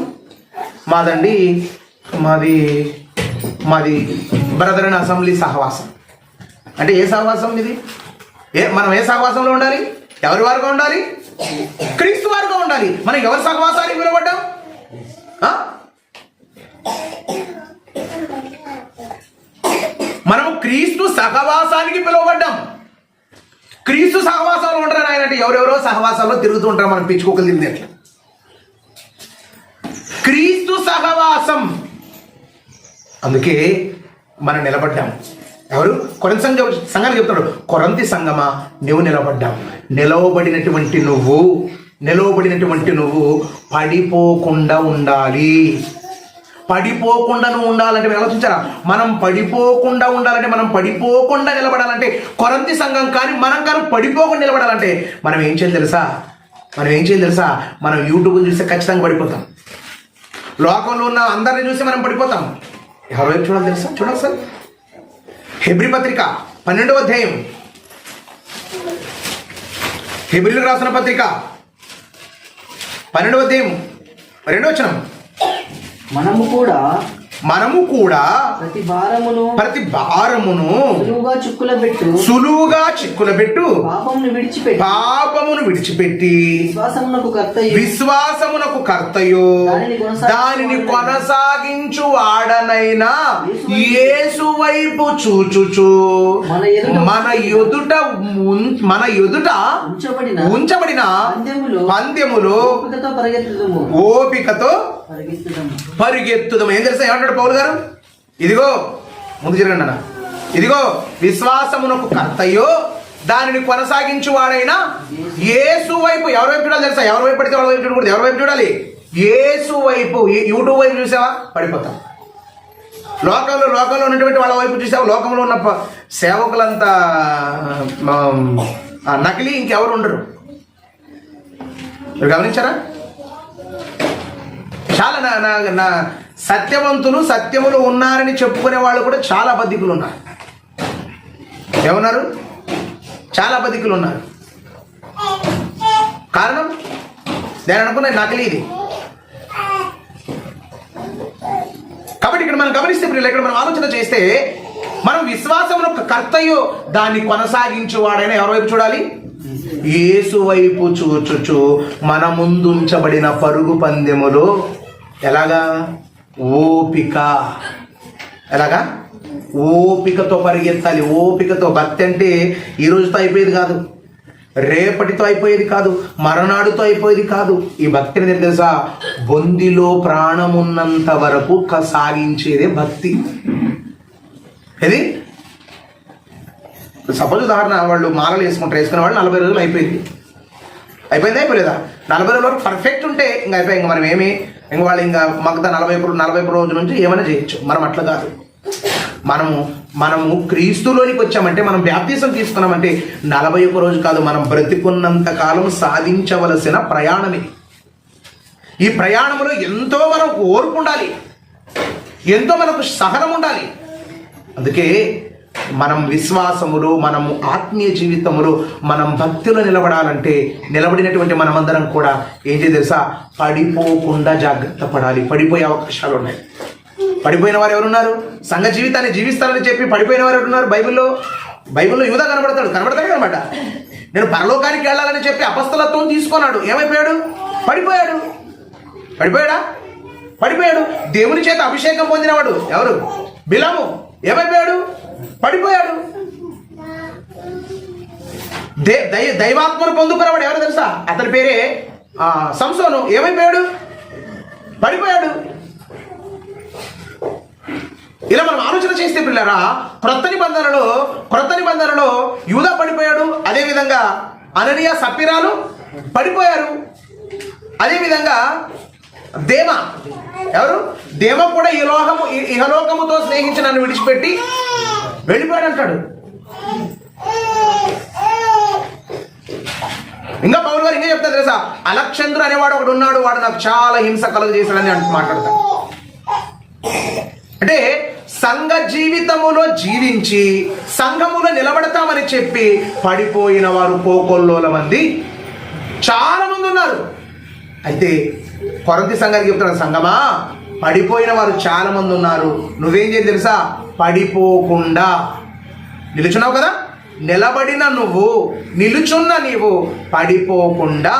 మాదండి మాది బ్రదర్ అండ్ అసెంబ్లీ సహవాసం. అంటే ఏ సహవాసం ఇది? మనం ఏ సహవాసంలో ఉండాలి? ఎవరి వారుగా ఉండాలి? క్రీస్తు వారుగా ఉండాలి. మనం ఎవరి సహవాసానికి పిలువబడ్డాం? మనము క్రీస్తు సహవాసానికి పిలువబడ్డాం. క్రీస్తు సహవాసంలో ఉంటారు ఆయన. అంటే ఎవరెవరో సహవాసాల్లో తిరుగుతూ ఉంటారు, మనం పిచ్చుకోకలు తిరిగినట్లు. క్రీస్తు సహవాసం, అందుకే మనం నిలబడ్డాం. ఎవరు? కొరింథీ సంఘానికి చెప్తాడు, కొరింథీ సంఘమా నువ్వు నిలబడ్డావు. నిలవబడినటువంటి నువ్వు పడిపోకుండా ఉండాలి. పడిపోకుండా నువ్వు ఉండాలంటే మీరు ఆలోచించారా? మనం పడిపోకుండా ఉండాలంటే, మనం పడిపోకుండా నిలబడాలంటే, కొరింథీ సంఘం కానీ మనం కానీ పడిపోకుండా నిలబడాలంటే మనం ఏం చేయాలి తెలుసా? మనం యూట్యూబ్ చూస్తే ఖచ్చితంగా పడిపోతాం. లోకంలో ఉన్న అందరిని చూసి మనం పడిపోతాం. ఎవరు చూడాలి తెలుసా? చూడాలి సార్, హెబ్రీ పత్రిక 12వ అధ్యాయం, హెబ్రీలకు రాసిన పత్రిక 12వ అధ్యాయం 2వ వచనం. మనము కూడా ప్రతి భారమును సులువుగా చిక్కులబెట్టు పాపమును విడిచిపెట్టి విశ్వాసమునకు కర్తయు దానిని కొనసాగించు వాడనైనా యేసు వైపు చూచుచు మన ఎదుట ఉంచబడిన పందెములో ఓపికతో పరిగెత్తుదాం. ఏం తెలుసా ఏమంటాడు పౌలు గారు? ఇదిగో ముందు జరగండి అన్న. ఇదిగో విశ్వాసమునకు కర్తయో దానిని కొనసాగించువాడైనా యేసు వైపు. ఎవరి వైపు చూడాలి తెలుసా? ఎవరి వైపు పడితే వాళ్ళ వైపు చూడకూడదు. ఎవరి వైపు చూడాలి? యేసు వైపు. యూట్యూబ్ వైపు చూసావా పడిపోతాం. లోకంలో ఉన్నటువంటి వాళ్ళ వైపు చూసావా? లోకంలో ఉన్న సేవకులంతా నకిలీ, ఇంకెవరు ఉండరు. మీరు గమనించారా? చాలా నా సత్యవంతులు, సత్యములు ఉన్నారని చెప్పుకునే వాళ్ళు కూడా చాలా అబద్ధికులు ఉన్నారు. ఏమన్నారు? చాలా అబద్ధికులు ఉన్నారు. కారణం నేను అనుకున్న నకిలీ ఇది. కాబట్టి ఇక్కడ మనం గమనిస్తే, ఇక్కడ మనం ఆలోచన చేస్తే, మనం విశ్వాసమును కర్తయు దాన్ని కొనసాగించువాడైనా ఎవరి వైపు చూడాలి? యేసు వైపు చూచుచు మన ముందుంచబడిన పరుగు పందెములో ఎలాగా? ఓపిక. ఎలాగా? ఓపికతో పరిగెత్తాలి. ఓపికతో. భక్తి అంటే ఈ రోజుతో అయిపోయేది కాదు, రేపటితో అయిపోయేది కాదు, మరనాడుతో అయిపోయేది కాదు. ఈ భక్తిని నేను తెలుసా, బొందిలో ప్రాణం ఉన్నంత వరకు సాగించేదే భక్తి. ఇది సపోజ్ ఉదాహరణ, వాళ్ళు మాలలు వేసుకునే వాళ్ళు 40 రోజులు అయిపోయిందా? 40 రోజుల వరకు పర్ఫెక్ట్ ఉంటే ఇంకా అయిపోయి. ఇంకా మనం ఏమి ఇంక వాళ్ళు ఇంకా మగతా 40 రోజుల నుంచి ఏమైనా చేయొచ్చు. మనం అట్లా కాదు. మనము క్రీస్తులోనికి వచ్చామంటే, మనం బ్యాప్టిజం తీసుకున్నామంటే 41 రోజు కాదు, మనం బ్రతికున్నంత కాలం సాధించవలసిన ప్రయాణమే. ఈ ప్రయాణంలో ఎంతో మనకు ఓర్పు ఉండాలి, ఎంతో మనకు సహనం ఉండాలి. అందుకే మనం విశ్వాసములో, మనము ఆత్మీయ జీవితములో, మనం భక్తిలో నిలబడాలంటే, నిలబడినటువంటి మనమందరం కూడా ఏం చేయాలి తెలుసా? పడిపోకుండా జాగ్రత్త పడాలి. పడిపోయే అవకాశాలు ఉన్నాయి. పడిపోయిన వారు ఎవరున్నారు? సంఘ జీవితాన్ని జీవిస్తారని చెప్పి పడిపోయిన వారు ఎవరున్నారు? బైబిల్లో యూదా కనబడతాడు. నేను పరలోకానికి వెళ్ళాలని చెప్పి అపస్తలత్వం తీసుకున్నాడు. ఏమైపోయాడు? పడిపోయాడు. దేవుని చేత అభిషేకం పొందినవాడు ఎవరు? బిలాము. ఏమైపోయాడు? పడిపోయాడు. దైవాత్మను పొందుకున్నవాడు ఎవరు తెలుసా? అతని పేరే సంసోను. ఏమైపోయాడు? పడిపోయాడు. ఇలా మనం ఆలోచన చేస్తే పిల్లరా, క్రొత్త నిబంధనలో యూదా పడిపోయాడు. అదేవిధంగా అననీయ, సప్పీరాలు పడిపోయారు. అదేవిధంగా దేమ కూడా ఇహలోకముతో స్నేహించి నన్ను విడిచిపెట్టి వెళ్ళిపోయాడు అంటాడు. ఇంకా పౌలు గారు ఇంకా చెప్తారు తెలుసా? అలక్షంద్రు అనేవాడు ఒకడు ఉన్నాడు, వాడు నాకు చాలా హింస కలుగు చేశాడని మాట్లాడతాడు. అంటే సంఘ జీవితములో జీవించి సంఘములో నిలబడతామని చెప్పి పడిపోయిన వారు కోకొల్లోల మంది చాలా మంది ఉన్నారు. అయితే కొరింథీ సంఘానికి చెప్తున్నాడు, సంఘమా పడిపోయిన వారు చాలా మంది ఉన్నారు. నువ్వేం చేయాలి తెలుసా? పడిపోకుండా నిలుచున్నావు కదా, నిలబడిన నువ్వు, నిలుచున్న నీవు పడిపోకుండా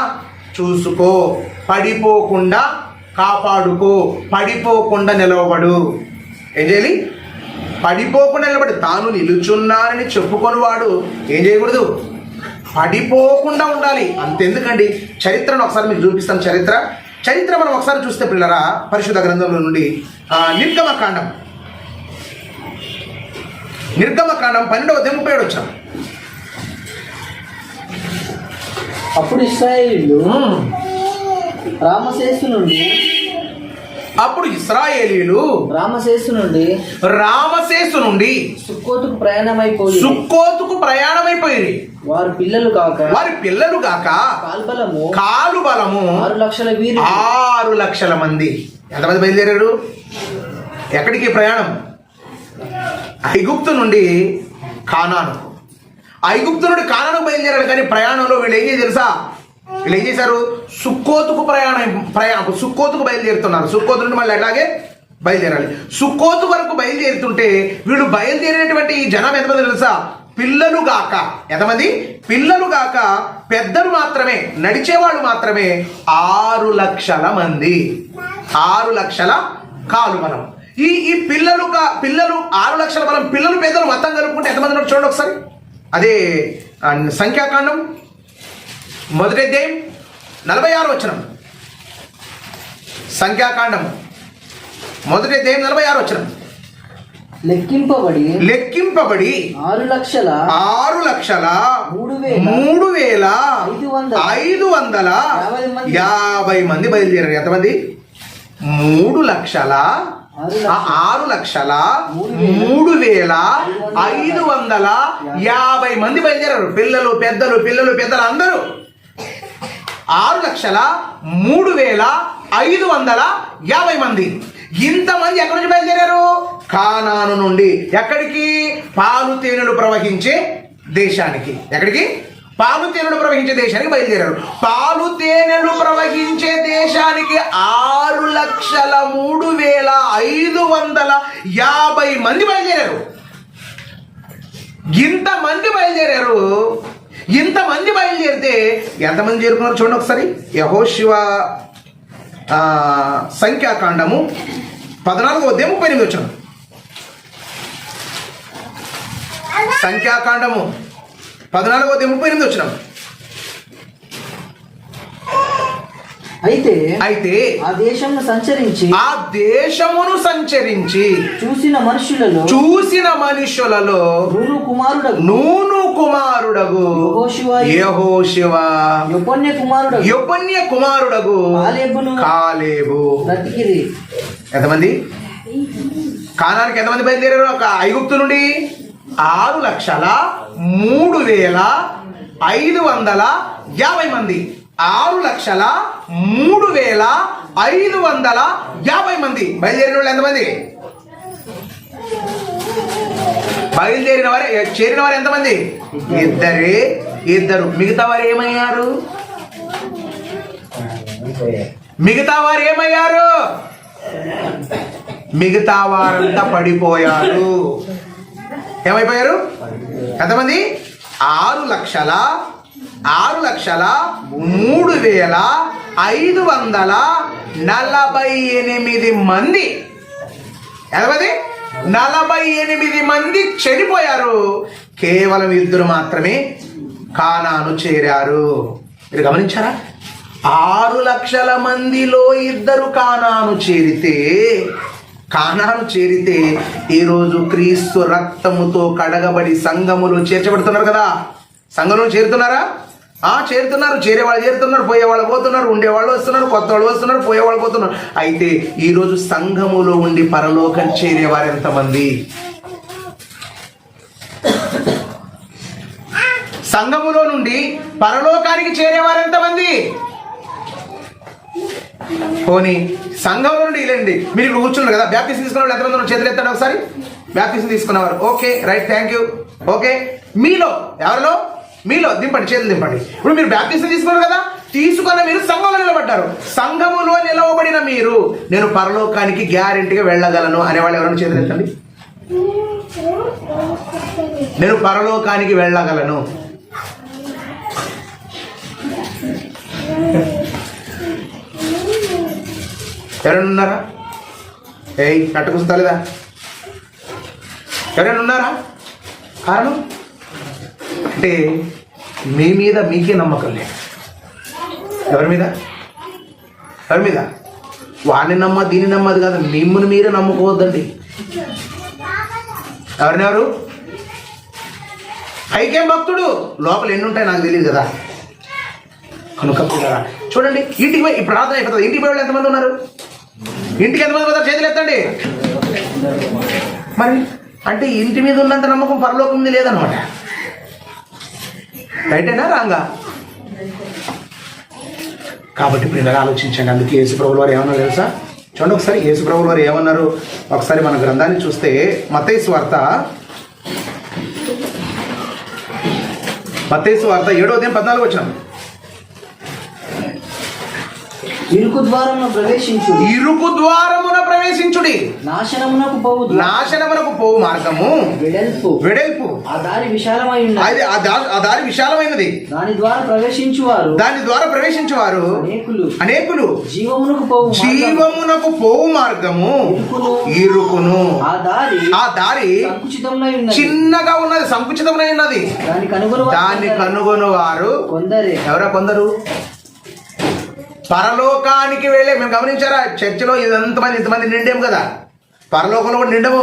చూసుకో, పడిపోకుండా కాపాడుకో, పడిపోకుండా నిలవబడు. ఏం చేయాలి? పడిపోకుండా నిలబడి. తాను నిలుచున్నానని చెప్పుకొని వాడు ఏం చేయకూడదు? పడిపోకుండా ఉండాలి. అంతెందుకండి, చరిత్రను ఒకసారి మీకు చూపిస్తాను. చరిత్ర మనం ఒకసారి చూస్తే పిల్లరా, పరిశుద్ధ గ్రంథంలో నుండి నిర్గమకాండం 12వ అధ్యాయం 37 వచ్చాం. అప్పుడు ఇశ్రాయేలీయులు రామసేసు రామసేసు నుండి సుక్కోతుకు ప్రయాణమైపోయి వారి పిల్లలు కాక కాలు బలము 6 లక్షల మంది. ఎంతమంది బయలుదేరారు? ఎక్కడికి ప్రయాణం? ఐగుప్తు నుండి కానాను బయలుదేరారు. కానీ ప్రయాణంలో వీళ్ళు ఏం చేసి తెలుసా? వీళ్ళు ఏం చేశారు? సుక్కోతుకు సుక్కోతుకు బయలుదేరుతున్నారు. సుక్కోతు నుండి మళ్ళీ అట్లాగే బయలుదేరాలి. సుక్కోతు వరకు బయలుదేరుతుంటే వీళ్ళు బయలుదేరినటువంటి ఈ జనం ఎంతమంది తెలుసా? పిల్లలు గాక పెద్దలు మాత్రమే, నడిచేవాళ్ళు మాత్రమే 6 లక్షల మంది. 6 లక్షల కాలు బలం. ఈ పిల్లలు 6 లక్షల బలం. పిల్లలు పెద్దలు మొత్తం కలుపుకుంటే ఎంతమంది ఉన్నారు చూడండి ఒకసారి. అదే సంఖ్యాకాండం 1వ అధ్యాయం 46వ వచనం. సంఖ్యాకాండం 1వ అధ్యాయం 46వ వచనం. లెక్కింపబడి లెక్కింపబడి 6,03,550 మంది బయలుదేరారు. ఎంతమంది? 6,03,550 మంది బయలుదేరారు. పిల్లలు పెద్దలు అందరూ 6,03,550 మంది. ఇంతమంది ఎక్కడి నుంచి బయలుదేరారు? కానాను నుండి. ఎక్కడికి? పాలు తేనెలు ప్రవహించే దేశానికి. ఎక్కడికి? పాలు తేనెలు ప్రవహించే దేశానికి బయలుదేరారు. పాలు తేనెలు ప్రవహించే దేశానికి 6,03,550 మంది బయలుదేరారు. ఇంతమంది బయలుదేరితే ఎంతమంది చేరుకున్నారు చూడండి ఒకసారి. యెహోషువ సంఖ్యాకాండము 14:38. సంఖ్యాకాండము 14:38. అయితే ఆ దేశమును సంచరించి చూసిన మనుషులలో నూను కుమారుడగు యెహోషువ యెఫున్నె కుమారుడగు కాలేబు బ్రతికిరి. ఎంతమంది? కానానికి ఎంతమంది బయలుదేరారు? ఐగుప్తు నుండి 6,03,550 మంది. 6,03,550 మంది బయలుదేరిన వాళ్ళు ఎంతమంది? చేరిన వారు ఎంతమంది? ఇద్దరు. మిగతా వారు ఏమయ్యారు? మిగతా వారంతా పడిపోయారు. ఏమైపోయారు? ఎంతమంది? 6,03,548 మంది. ఎంతమంది? 48 మంది చెడిపోయారు. కేవలం 2 మాత్రమే కానాను చేరారు. మీరు గమనించారా? 6,00,000 మందిలో 2 కానాను చేరితే ఈరోజు క్రీస్తు రక్తముతో కడగబడి సంఘములో చేర్చబడుతున్నారు కదా. సంఘంలో చేరుతున్నారా? చేరుతున్నారు. చేరేవాళ్ళు చేరుతున్నారు, పోయేవాళ్ళు పోతున్నారు, ఉండేవాళ్ళు వస్తున్నారు, కొత్త వాళ్ళు వస్తున్నారు, పోయేవాళ్ళు పోతున్నారు. అయితే ఈరోజు సంఘములో ఉండి పరలోకం చేరేవారు ఎంతమంది? సంఘములో నుండి పరలోకానికి చేరేవారు ఎంతమంది? పోనీ సంఘంలో నుండి ఇలాండి. మీరు ఇప్పుడు కూర్చున్నారు కదా, బ్యాప్టిజం తీసుకున్న వాళ్ళు ఎంతమంది ఉన్నారు? చేతులు ఎత్తండి ఒకసారి. బ్యాప్టిజం తీసుకున్నవారు. Okay, right, thank you. Okay, ఎవరిలో దింపండి, చేతులు దింపండి. ఇప్పుడు మీరు బ్యాప్టిజం తీసుకున్నారు కదా, తీసుకున్న మీరు సంఘంలో నిలబడ్డారు. సంఘములో నిలవబడిన మీరు నేను పరలోకానికి గ్యారెంటీగా వెళ్ళగలను అనేవాళ్ళు ఎవరైనా చేతులు ఎత్తండి. నేను పరలోకానికి వెళ్ళగలను. ఎవరైనా ఉన్నారా? నట్టుకుస్తలేదా? ఎవరైనా ఉన్నారా? కారణం అంటే మీ మీద మీకే నమ్మకం లేదు. ఎవరి మీద? వాడిని దీన్ని నమ్మదు కాదు, మిమ్మల్ని మీరే నమ్ముకోవద్దండి. ఎవరు? పైకేం భక్తుడు, లోపల ఎన్ని ఉంటాయి నాకు తెలియదు కదా. కనుక చూడండి, ఇంటికి పోయి ప్రార్థన అయిపోతుంది. ఇంటికి పోయి వాళ్ళు ఎంతమంది ఉన్నారు? ఇంటికి ఎంతమంది పోతారు? చేతులు ఎత్తండి. మరి అంటే ఇంటి మీద ఉన్నంత నమ్మకం పరలోకం ఉంది లేదనమాట. రైటేనా రాంగా? కాబట్టి ఇప్పుడు ఇలా ఆలోచించండి. అందుకే యేసుప్రభుల వారు ఏమన్నారు తెలుసా? చూడండి ఒకసారి యేసుప్రభుల వారు ఏమన్నారు ఒకసారి మన గ్రంథాన్ని చూస్తే మత్తయి సువార్త 7:14 ఇరుకు ద్వారమున ప్రవేశించుడి. నాశనమునకు పోవు మార్గము వెడల్పు, ఆ దారి విశాలమైనది, దాని ద్వారా ప్రవేశించువారు అనేకులు. జీవమునకు పోవు మార్గము ఇరుకును, ఆ దారి చిన్నగా ఉన్నది, సంకుచితమై ఉన్నది. దాన్ని కనుగొను వారు కొందరు. పరలోకానికి వెళ్ళే మేము గమనించారా? చర్చిలో ఇంతమంది నిండేము కదా, పరలోకంలో కూడా నిండము.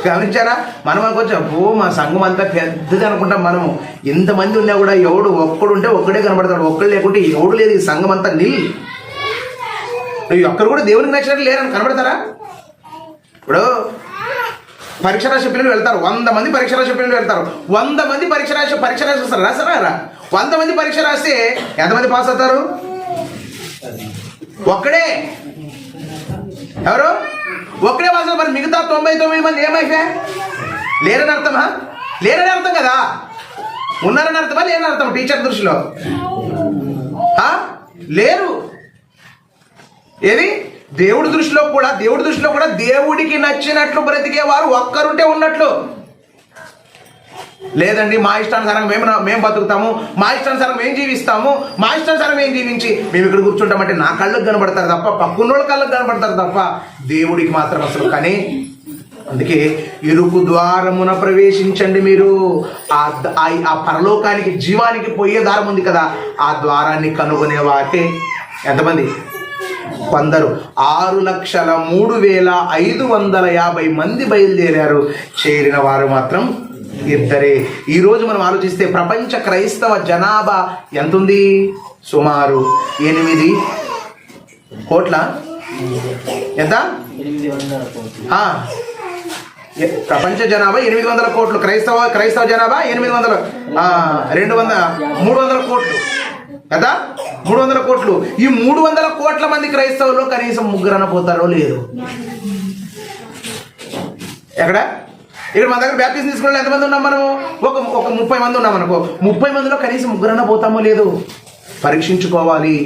గమనించారా? మనం అనుకోవచ్చు ఓ మా సంఘం అంతా పెద్దది అనుకుంటాం. మనము ఎంతమంది ఉన్నా కూడా ఎవడు ఒక్కడుంటే ఒక్కడే కనబడతాడు, ఒక్కడు లేకుంటే ఎవడు లేదు. ఈ సంఘం అంతా నిల్. ఒక్కరు కూడా దేవునికి నచ్చినట్లు లేరని కనబడతారా? ఇప్పుడు పరీక్ష రాసే పిల్లలు వెళ్తారు, 100 మంది పరీక్ష రాసే పిల్లలు వెళ్తారు. 100 మంది పరీక్ష రాసి వస్తారు. రాసారా? 100 మంది పరీక్ష రాస్తే ఎంతమంది పాస్ అవుతారు? ఒక్కడే. ఎవరు? ఒక్కడే పాస్ అవుతారు. మరి మిగతా 99 మంది ఏమైతే లేరని అర్థమా? లేరని అర్థం కదా. ఉన్నారని అర్థమా? లేరని అర్థం టీచర్ దృష్టిలో? లేరు. ఏది దేవుడి దృష్టిలో కూడా దేవుడికి నచ్చినట్లు బ్రతికేవారు ఒక్కరుంటే ఉన్నట్లు. లేదండి మా ఇష్టానుసారంగా మేము బతుకుతాము, మా ఇష్టానుసారం మేము జీవిస్తాము, మా ఇష్టానుసారం మేము జీవించి మేము ఇక్కడ కూర్చుంటామంటే నా కళ్ళకు కనబడతారు తప్ప, పక్కున్నోళ్ళ కళ్ళకు కనబడతారు తప్ప దేవుడికి మాత్రం అసలు. కానీ అందుకే ఇరుకు ద్వారమున ప్రవేశించండి మీరు. ఆ పరలోకానికి జీవానికి పోయే దారం ఉంది కదా, ఆ ద్వారాన్ని కనుగొనే వాటే ఎంతమంది? కొందరు 6,03,550 మంది బయలుదేరారు. చేరిన వారు మాత్రం 2. ఈరోజు మనం ఆలోచిస్తే ప్రపంచ క్రైస్తవ జనాభా ఎంతుంది? సుమారు 8 కోట్ల. ఎంత? 800 ప్రపంచ జనాభా 800 కోట్లు. క్రైస్తవ జనాభా 800, 300 కోట్లు కదా. 300 కోట్లు. ఈ 300 కోట్ల మంది క్రైస్తవుల్లో కనీసం 3 పోతారో లేదు. ఎక్కడ? ఇక్కడ మన దగ్గర బ్యాప్టిజం తీసుకున్న ఎంతమంది ఉన్నాం మనము? ఒక 30 మంది ఉన్నాం అనుకో. 30 మందిలో కనీసం 3 పోతామో లేదు. పరీక్షించుకోవాలి.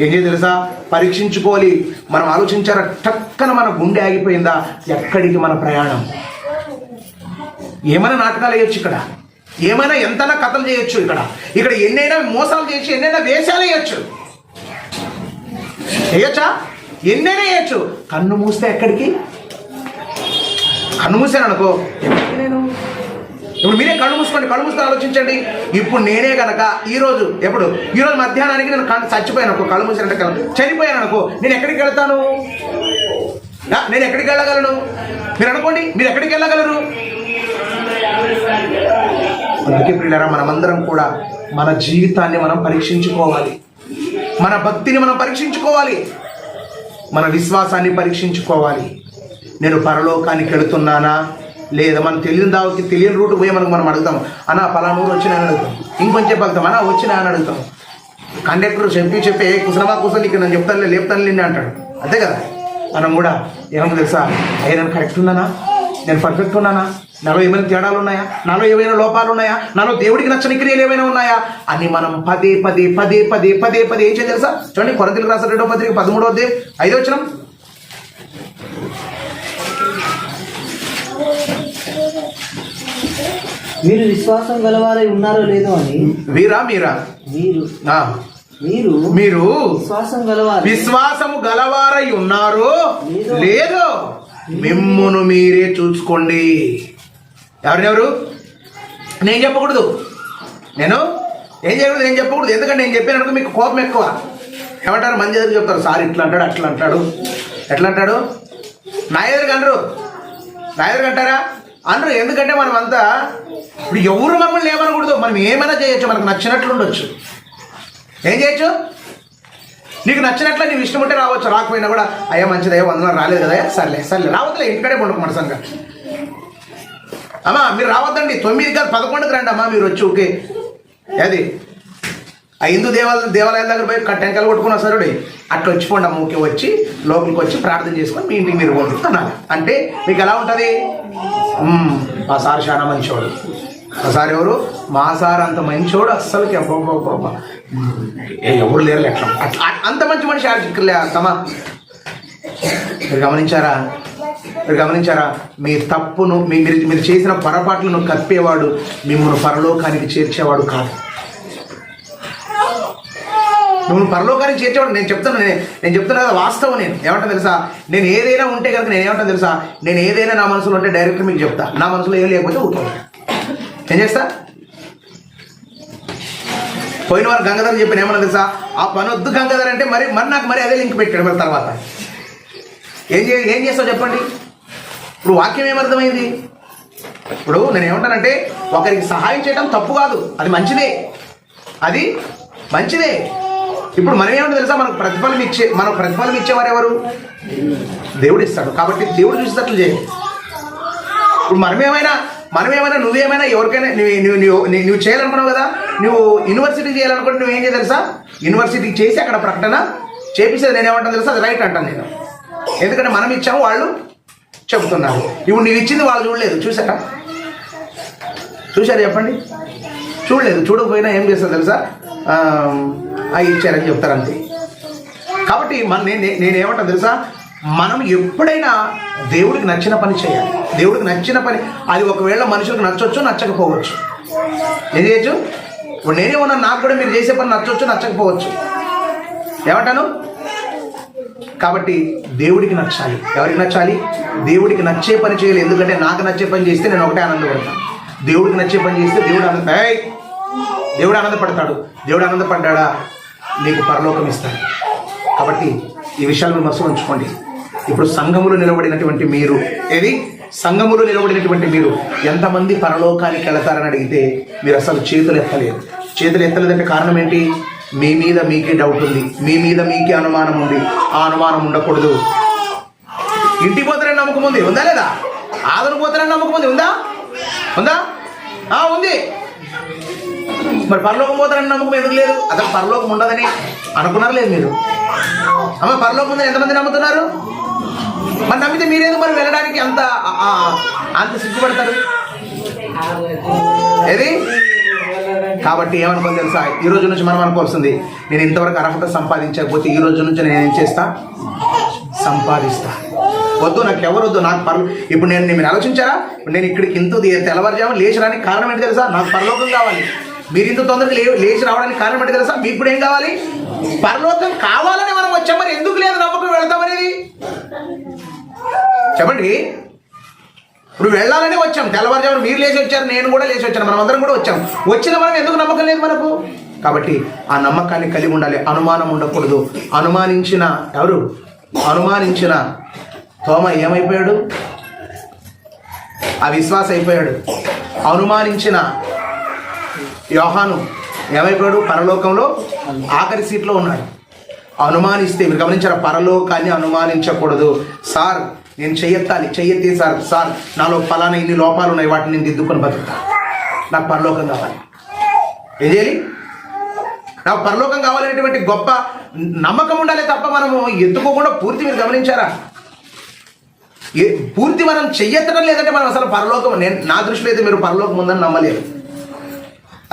ఏం చేయాలి తెలుసా? పరీక్షించుకోవాలి. మనం ఆలోచించారా? టక్కన మన గుండె ఆగిపోయిందా? ఎక్కడికి మన ప్రయాణం? ఏమైనా నాటకాలు వేయొచ్చు ఇక్కడ, ఏమైనా ఎంతైనా కథలు చేయొచ్చు ఇక్కడ ఎన్నైనా మోసాలు చేయొచ్చు, ఎన్నైనా వేషాలు వేయొచ్చు. వేయొచ్చా? ఎన్నైనా వేయొచ్చు. కన్ను మూస్తే ఎక్కడికి? కన్ను మూసాను అనుకో, నేను ఇప్పుడు మీరే కళ్ళు మూసుకొని ఆలోచించండి. ఇప్పుడు నేనే కనుక ఈరోజు మధ్యాహ్నానికి నేను చచ్చిపోయాను అనుకో, కళ్ళు మూసినట్టు చనిపోయాను అనుకో, నేను ఎక్కడికి వెళ్తాను? నేను ఎక్కడికి వెళ్ళగలను? మీరు అనుకోండి, మీరు ఎక్కడికి వెళ్ళగలరు? అందుకే ప్రియులారా, మనమందరం కూడా మన జీవితాన్ని మనం పరీక్షించుకోవాలి, మన భక్తిని మనం పరీక్షించుకోవాలి, మన విశ్వాసాన్ని పరీక్షించుకోవాలి. నేను పరలోకానికి వెళుతున్నానా లేదా? మనం తెలియని రూట్ పోయి మనం అడుగుతాం, అన్న పలానా ఊరు వచ్చినా అని అడుగుతాం. ఇంకొంచెం చెప్తాం, అన్న వచ్చినా అని అడుగుతాం. కండక్టర్ చెప్పే కుసనమా కూర్చొని ఇక్కడ నేను చెప్తాను లేపుతాను నిన్నే అంటాడు. అంతే కదా. మనం కూడా ఏమో తెలుసా, అయ్యా నేను కరెక్ట్ ఉన్నానా? నేను పర్ఫెక్ట్ ఉన్నానా? నాలో ఏమైనా తేడాలు ఉన్నాయా? నాలో ఏమైనా లోపాలు ఉన్నాయా? నాలో దేవుడికి నచ్చని క్రియలు ఏమైనా ఉన్నాయా అని మనం పదే ఏం చేయాలి తెలుసా? చూడండి, కొరింథీయులకు రాసిన 2వ పత్రిక 13వ అధ్యాయం 5వ వచనం. మీరు విశ్వాసం గలవారై ఉన్నారో లేదో అని. మీరు విశ్వాసము గలవారై ఉన్నారో లేదో మిమ్మును మీరే చూసుకోండి. ఎవరు? నేను చెప్పకూడదు. నేను ఏం చేయకూడదు, నేను చెప్పకూడదు. ఎందుకంటే నేను చెప్పాను మీకు కోపం ఎక్కువ. ఏమంటారు? మంది ఎదురు చెప్తారు, సార్ ఇట్లా అంటాడు, అట్లా అంటాడు. ఎట్లా అంటాడు? నా ఎదురు అనరు, నా ఎదురు అంటారా? అనరు. ఎందుకంటే మనం అంతా ఇప్పుడు ఎవరు మమ్మల్ని ఏమనకూడదు. మనం ఏమైనా చేయొచ్చు, మనకు నచ్చినట్లు ఉండొచ్చు. ఏం చేయొచ్చు? నీకు నచ్చినట్ల నీవు ఇష్టం ఉంటే రావచ్చు, రాకపోయినా కూడా అయ్యా మంచిది, అయ్యా 100 రాలేదు కదా, సర్లే రావద్దులే, ఇంటికడే ఉండకు మనసంగా. అమ్మా మీరు రావద్దండి, 9 కాదు 11కి రండి అమ్మా మీరు వచ్చి. ఓకే, అది ఆ హిందూ దేవాలయాల దగ్గర పోయి టెంకాయలు కొట్టుకున్నా సరే అట్లా వచ్చిపోండి అమ్మ. ఓకే, వచ్చి లోపలికి వచ్చి ప్రార్థన చేసుకొని మీ ఇంటికి మీరు పోండి అన్నారు అంటే మీకు ఎలా ఉంటుంది? మా సార్ చాలా మంచివాడు. మా సార్ ఎవరు? మా సార్ అంత మంచివాడు, అస్సలకి ఎవరు లేరు ఎట్లా అట్లా అంత మంచి మనిషి తమా. మీరు గమనించారా? మీ తప్పును మీరు చేసిన పొరపాట్లను కప్పేవాడు మిమ్మల్ని పరలోకానికి చేర్చేవాడు కాదు. మిమ్మల్ని పరలోకానికి చేర్చేవాడు నేను చెప్తున్నా కదా, వాస్తవం. నేను ఏమంటా తెలుసా? నేను ఏదైనా ఉంటే కనుక నేను ఏమంటా తెలుసా? నేను ఏదైనా నా మనసులో ఉంటే డైరెక్ట్ మీకు చెప్తా. నా మనసులో ఏం లేకపోతే ఊరుకోండి. ఏం చేస్తా? పోయిన వారు గంగాధర్ చెప్పిన ఏమన్నా తెలుసా? ఆ పని వద్దు గంగాధర్ అంటే మరి నాకు అదే లింక్ పెట్టాడు. మరి తర్వాత ఏం చేస్తావు చెప్పండి? ఇప్పుడు వాక్యం ఏమర్థమైంది? ఇప్పుడు నేను ఏమంటానంటే ఒకరికి సహాయం చేయడం తప్పు కాదు, అది మంచిదే, అది మంచిదే. ఇప్పుడు మనం ఏమంటే తెలుసా, మనకు ప్రతిఫలం ఇచ్చేవారు ఎవరు? దేవుడు ఇస్తాడు. కాబట్టి దేవుడు చూసేటట్లు చేయి. ఇప్పుడు మనమేమైనా నువ్వేమైనా ఎవరికైనా నువ్వు చేయాలనుకున్నావు కదా, నువ్వు యూనివర్సిటీ చేయాలనుకుంటే నువ్వేం చేయాలి తెలుసా? యూనివర్సిటీ చేసి అక్కడ ప్రకటన చేపిస్తే నేనేమంటాను తెలుసా, అది రైట్ అంటాను నేను. ఎందుకంటే మనం ఇచ్చాము, వాళ్ళు చెబుతున్నారు. ఇప్పుడు నువ్వు ఇచ్చింది వాళ్ళు చూడలేదు, చూసారా చెప్పండి? చూడలేదు. చూడకపోయినా ఏం చేస్తారు తెలుసా, ఇచ్చారని చెప్తారు అంతే. కాబట్టి నేనేమంటాను తెలుసా, మనం ఎప్పుడైనా దేవుడికి నచ్చిన పని చేయాలి. దేవుడికి నచ్చిన పని, అది ఒకవేళ మనుషులకు నచ్చవచ్చు, నచ్చకపోవచ్చు. ఏం చేయొచ్చు? ఇప్పుడు నేనే ఉన్నాను, నాకు కూడా మీరు చేసే పని నచ్చవచ్చు, నచ్చకపోవచ్చు. ఏమంటాను? కాబట్టి దేవుడికి నచ్చాలి. ఎవరికి నచ్చాలి? దేవుడికి నచ్చే పని చేయాలి. ఎందుకంటే నాకు నచ్చే పని చేస్తే నేను ఒకటే ఆనందపడతాను. దేవుడికి నచ్చే పని చేస్తే దేవుడు ఆనందపడతాడు. దేవుడు ఆనందపడ్డా నీకు పరలోకం ఇస్తాడు. కాబట్టి ఈ విషయాలు మీరు మనసులో ఉంచుకోండి. ఇప్పుడు సంఘములో నిలబడినటువంటి మీరు, సంఘములో నిలబడినటువంటి మీరు ఎంతమంది పరలోకానికి వెళతారని అడిగితే మీరు అసలు చేతులు ఎత్తలేదు. చేతులు ఎత్తలేదంటే కారణం ఏంటి? మీ మీద మీకే డౌట్ ఉంది, మీ మీద మీకే అనుమానం ఉంది. ఆ అనుమానం ఉండకూడదు. ఇంటికి పోతారని నమ్మకం ఉంది, ఉందా లేదా? ఆదరణ పోతారని నమ్మకం ఉంది, ఉందా? ఉంది. మరి పరలోకం పోతారని నమ్మకం ఎందుకు లేదు? అసలు పరలోకం ఉండదని అనుకున్నారు లేదు మీరు? పరలోకం ఉందని ఎంతమంది నమ్ముతున్నారు? మరి నమ్మితే మీరేందుకు మరి వెళ్ళడానికి అంత సిగ్గుపడతారు? కాబట్టి ఏమనుకోని తెలుసా, ఈ రోజు నుంచి మనం అనుకోవాల్సింది, నేను ఇంతవరకు అర్హత సంపాదించకపోతే ఈ రోజు నుంచి నేను ఏం చేస్తా? సంపాదిస్తా. వద్దు, నాకు ఎవరు వద్దు, నాకు ఇప్పుడు మీరు ఆలోచించారా? నేను ఇక్కడికి ఇంత తెల్లవారుజాము లేచి రానికి కారణం ఏంటి తెలుసా? నాకు పరలోకం కావాలి. మీరు ఇంత తొందరగా లేచి రావడానికి కారణం ఏంటి తెలుసా? మీకు ఇప్పుడు ఏం కావాలి? పరలోకం కావాలని మనం వచ్చాం. మరి ఎందుకు లేదు నమ్మకం వెళ్తామనేది చెప్పండి. ఇప్పుడు వెళ్ళాలని వచ్చాం, తెల్లవారుజామున మీరు లేచి వచ్చారు, నేను కూడా లేచి వచ్చాను, మనం అందరం కూడా వచ్చాం. వచ్చిన మనం ఎందుకు నమ్మకం లేదు మనకు? కాబట్టి ఆ నమ్మకాన్ని కలిగి ఉండాలి. అనుమానం ఉండకూడదు. అనుమానించిన తోమ ఏమైపోయాడు? అవిశ్వాస అయిపోయాడు. అనుమానించిన యోహాను ఏమైపోయాడు? పరలోకంలో ఆఖరి సీట్లో ఉన్నాడు. అనుమానిస్తే, మీరు గమనించారా? పరలోకాన్ని అనుమానించకూడదు. సార్ నేను చెయ్యెత్తి సార్ నాలో ఫలానా ఇన్ని లోపాలు ఉన్నాయి, వాటిని నేను దిద్దుకొని బతుకుతా, నాకు పరలోకం కావాలి. ఏం చేయాలి? నాకు పరలోకం కావాలనేటువంటి గొప్ప నమ్మకం ఉండాలి తప్ప మనము ఎత్తుకోకుండా పూర్తి, మీరు గమనించారా? పూర్తి మనం చెయ్యెత్తడం లేదంటే మనం అసలు పరలోకం, నా దృష్టిలో అయితే మీరు పరలోకం ఉందని నమ్మలేదు,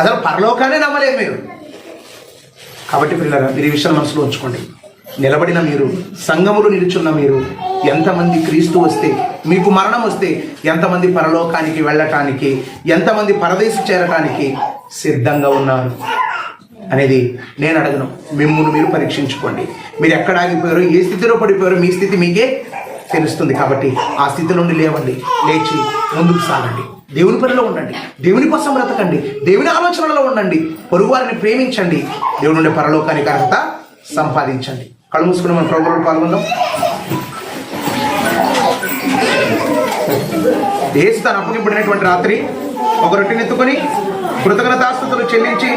అసలు పరలోకాన్ని నమ్మలేదు మీరు. కాబట్టి పిల్లరా, మీరు ఈ విషయాన్ని మనసులో ఉంచుకోండి. నిలబడిన మీరు, సంఘములు నిలుచున్న మీరు, ఎంతమంది క్రీస్తు వస్తే, మీకు మరణం వస్తే ఎంతమంది పరలోకానికి వెళ్ళటానికి, ఎంతమంది పరదేశి చేరటానికి సిద్ధంగా ఉన్నారు అనేది నేను అడగను. మిమ్మల్ని మీరు పరీక్షించుకోండి. మీరు ఎక్కడ ఆగిపోయారో, ఏ స్థితిలో పడిపోయారో మీ స్థితి మీకే తెలుస్తుంది. కాబట్టి ఆ స్థితి నుండి లేచి ముందుకు సాగండి. దేవుని పనిలో ఉండండి, దేవుని కోసం బ్రతకండి, దేవుని ఆలోచనలో ఉండండి, పొరుగువారిని ప్రేమించండి, దేవుని నుండి పరలోకానికి అర్హత సంపాదించండి. కళ్ళు మూసుకుని మన ప్రోగ్రాంలో పాల్గొందాం. యేసు తను అప్పగింపడినటువంటి రాత్రి ఒక రొట్టెని ఎత్తుకొని కృతజ్ఞతాస్తుతులు చెల్లించి